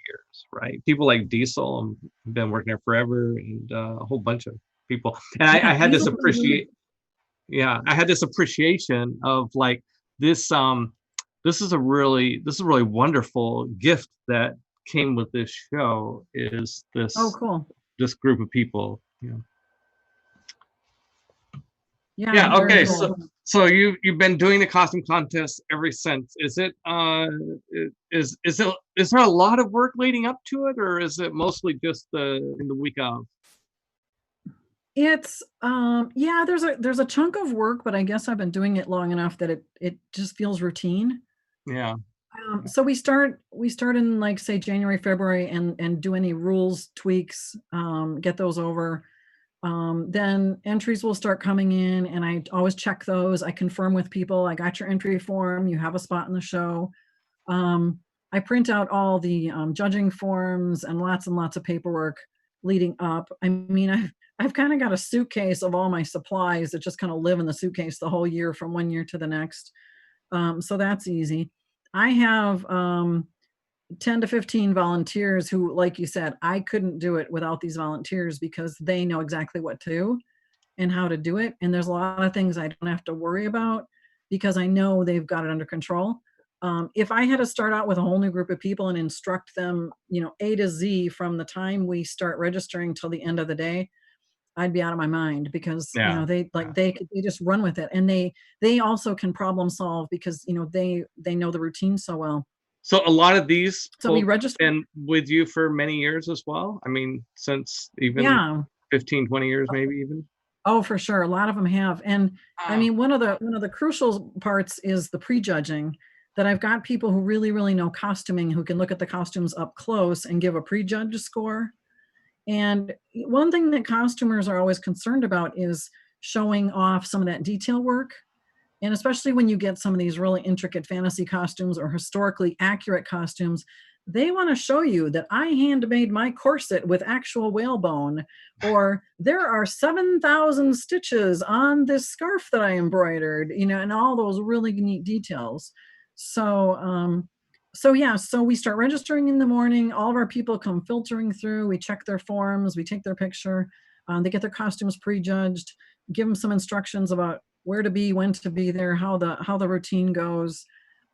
years, right? People like Diesel have been working there forever, and a whole bunch of people. And I had this appreciation of like this. This is a really wonderful gift that came with this show. Is this this group of people? Yeah. Okay. Cool. So you've been doing the costume contest ever since. Is it is there a lot of work leading up to it, or is it mostly just in the week of? It's there's a chunk of work, but I guess I've been doing it long enough that it just feels routine. Yeah. So we start in like say January, February, and do any rules tweaks, get those over. Then entries will start coming in, and I always check those. I confirm with people, I got your entry form, you have a spot in the show. I print out all the judging forms and lots of paperwork leading up. I mean, I've kind of got a suitcase of all my supplies that just kind of live in the suitcase the whole year from one year to the next. So that's easy. I have 10 to 15 volunteers who, like you said, I couldn't do it without these volunteers because they know exactly what to do and how to do it. And there's a lot of things I don't have to worry about because I know they've got it under control. If I had to start out with a whole new group of people and instruct them, A to Z from the time we start registering till the end of the day, I'd be out of my mind because they just run with it, and they also can problem solve because they know the routine so well. So a lot of these so we register been with you for many years as well. I mean, since even 15, 20 years, maybe even. Oh, for sure, a lot of them have, and I mean one of the crucial parts is the prejudging. That I've got people who really know costuming who can look at the costumes up close and give a prejudge score. And one thing that costumers are always concerned about is showing off some of that detail work. And especially when you get some of these really intricate fantasy costumes or historically accurate costumes, they want to show you that I handmade my corset with actual whalebone, or there are 7,000 stitches on this scarf that I embroidered, and all those really neat details. So we start registering in the morning. All of our people come filtering through. We check their forms. We take their picture. They get their costumes prejudged. Give them some instructions about where to be, when to be there, how the routine goes,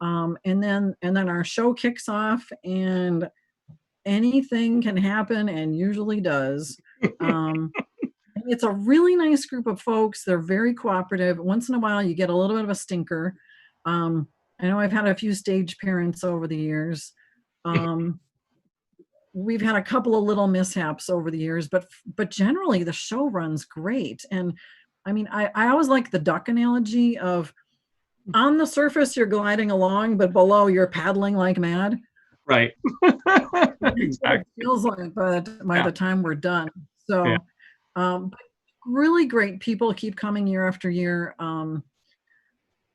and then our show kicks off, and anything can happen, and usually does. It's a really nice group of folks. They're very cooperative. Once in a while, you get a little bit of a stinker. I know I've had a few stage parents over the years. We've had a couple of little mishaps over the years, but generally the show runs great. And I mean, I always like the duck analogy of on the surface you're gliding along, but below you're paddling like mad. Right. Exactly. It feels like by the time we're done. So really great people keep coming year after year.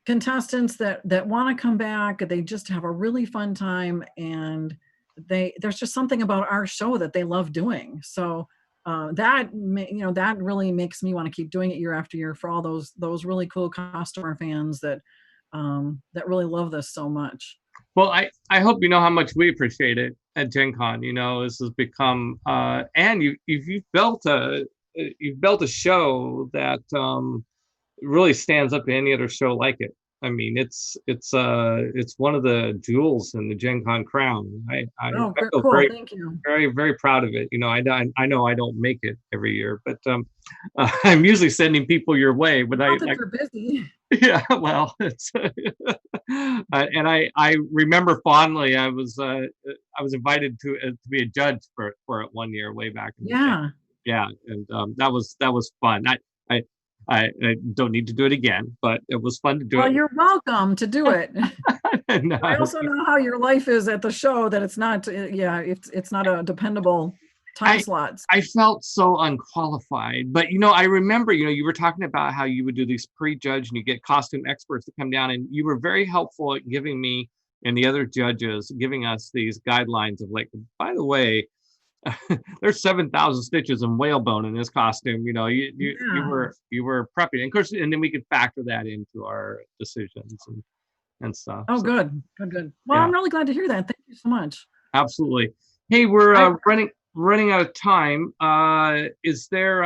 Contestants that want to come back, they just have a really fun time, and there's just something about our show that they love doing. So that really makes me want to keep doing it year after year for all those really cool customer fans that really love this so much. Well, I hope you know how much we appreciate it at GenCon. This has become and you've built a show that really stands up to any other show like it. I mean, it's one of the jewels in the GenCon crown. I feel cool. very, thank you. Very, very proud of it. I know I don't make it every year, but I'm usually sending people your way. But you're busy. Yeah, well, it's and I remember fondly. I was invited to be a judge for it one year way back in the day. Yeah, and that was fun. I don't need to do it again, but it was fun to do it. Well, you're welcome to do it. No. I also know how your life is at the show, that it's not, it's not a dependable time slots. I felt so unqualified, but I remember, you were talking about how you would do these prejudge and you get costume experts to come down, and you were very helpful at giving me and the other judges, giving us these guidelines of like, by the way, there's 7,000 stitches and whalebone in this costume. You were prepping, and of course, and then we could factor that into our decisions and stuff. Oh, so, good. Well, I'm really glad to hear that. Thank you so much. Absolutely. Hey, we're running out of time. Is there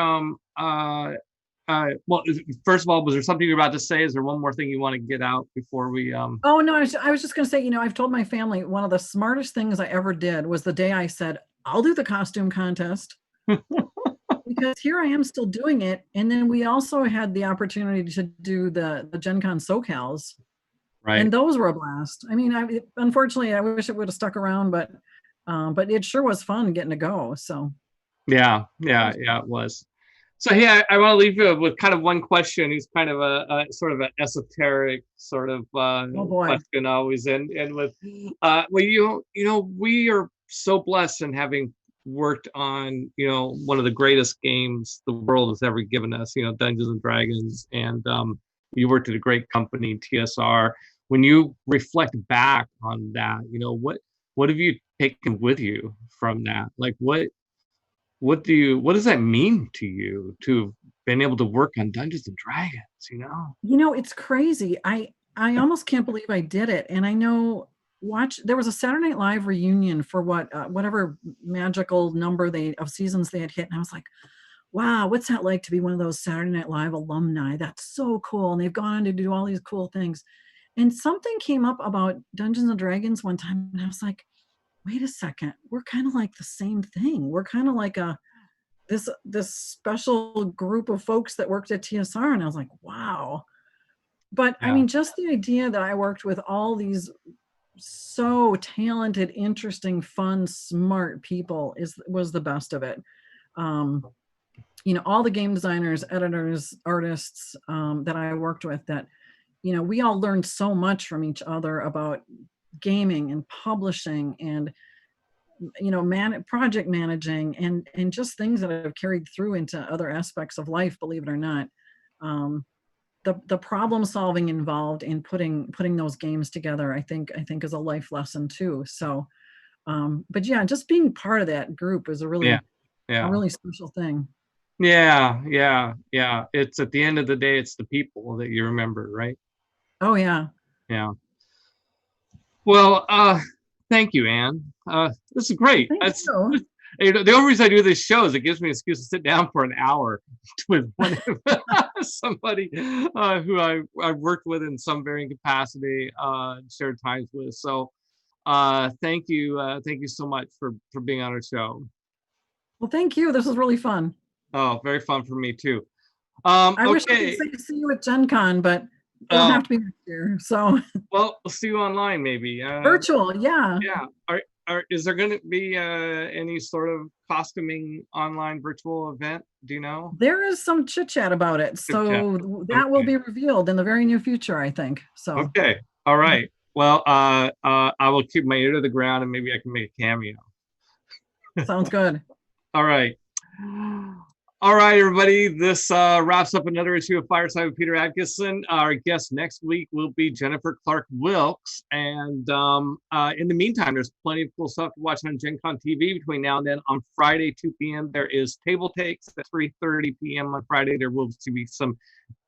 well, first of all, was there something you're about to say? Is there one more thing you want to get out before we Oh no, I was just going to say, I've told my family one of the smartest things I ever did was the day I said, I'll do the costume contest. Because here I am still doing it. And then we also had the opportunity to do the GenCon SoCals. Right. And those were a blast. I mean, unfortunately, I wish it would have stuck around, but it sure was fun getting to go. So. Yeah, it was. So I want to leave you with kind of one question. It's kind of a sort of an esoteric sort of question always, and with we are so blessed in having worked on one of the greatest games the world has ever given us, Dungeons and Dragons, and you worked at a great company, TSR. When you reflect back on that, what have you taken with you from that? Like, what does that mean to you to have been able to work on Dungeons and Dragons, you know? You know, it's crazy. I almost can't believe I did it. And I know there was a Saturday Night Live reunion for whatever magical number of seasons they had hit, and I was like, wow, what's that like to be one of those Saturday Night Live alumni? That's so cool. And they've gone on to do all these cool things. And something came up about Dungeons and Dragons one time, and I was like, wait a second, we're kind of like the same thing. We're kind of like this special group of folks that worked at TSR. And I was like, wow. But I mean, just the idea that I worked with all these so talented, interesting, fun, smart people was the best of it. You know, all the game designers, editors, artists that I worked with, that, you know, we all learned so much from each other about gaming and publishing and, you know, project managing and just things that have carried through into other aspects of life, believe it or not. The problem solving involved in putting those games together, I think is a life lesson too. So, but yeah, just being part of that group is a really special thing. Yeah. It's at the end of the day, it's the people that you remember, right? Oh yeah. Yeah. Well, thank you, Anne. This is great. You know, the only reason I do this show is it gives me an excuse to sit down for an hour with somebody who I've worked with in some varying capacity, shared times with. So thank you so much for being on our show. Well, thank you. This was really fun. Oh, very fun for me too. I wish I could see you at GenCon, but it'll have to be next year. So well, we'll see you online maybe. Virtual, yeah. Yeah. Is there going to be any sort of costuming online virtual event? Do you know? There is some chit chat about it, so that will be revealed in the very near future, I think. So okay, all right. Well, I will keep my ear to the ground, and maybe I can make a cameo. Sounds good. All right. All right, everybody. This wraps up another issue of Fireside with Peter Adkison. Our guest next week will be Jennifer Clark Wilkes. And in the meantime, there's plenty of cool stuff to watch on GenCon TV between now and then. On Friday, 2 p.m., there is Table Takes. At 3:30 p.m. on Friday, there will be some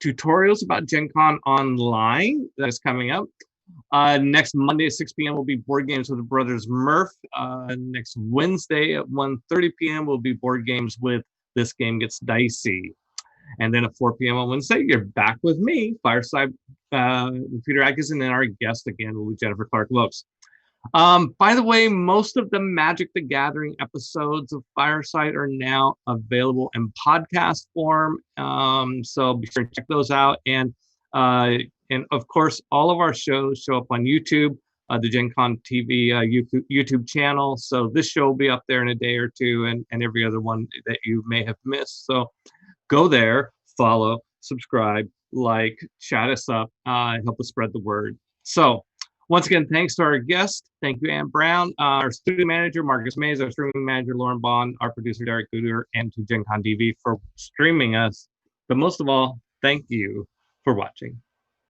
tutorials about GenCon Online that is coming up. Next Monday at 6 p.m. will be Board Games with the Brothers Murph. Next Wednesday at 1:30 p.m. will be Board Games with This Game Gets Dicey. And then at 4 p.m. on Wednesday, you're back with me, Fireside with Peter Adkison, and our guest again will be Jennifer Clark Wilkes. By the way, most of the Magic the Gathering episodes of Fireside are now available in podcast form. So be sure to check those out. And of course, all of our shows show up on YouTube, the GenCon TV YouTube channel. So this show will be up there in a day or two, and every other one that you may have missed. So go there, follow, subscribe, like, chat us up, help us spread the word. So once again, thanks to our guest. Thank you, Ann Brown, our studio manager, Marcus Mays, our streaming manager, Lauren Bond, our producer, Derek Gooder, and to GenCon TV for streaming us. But most of all, thank you for watching.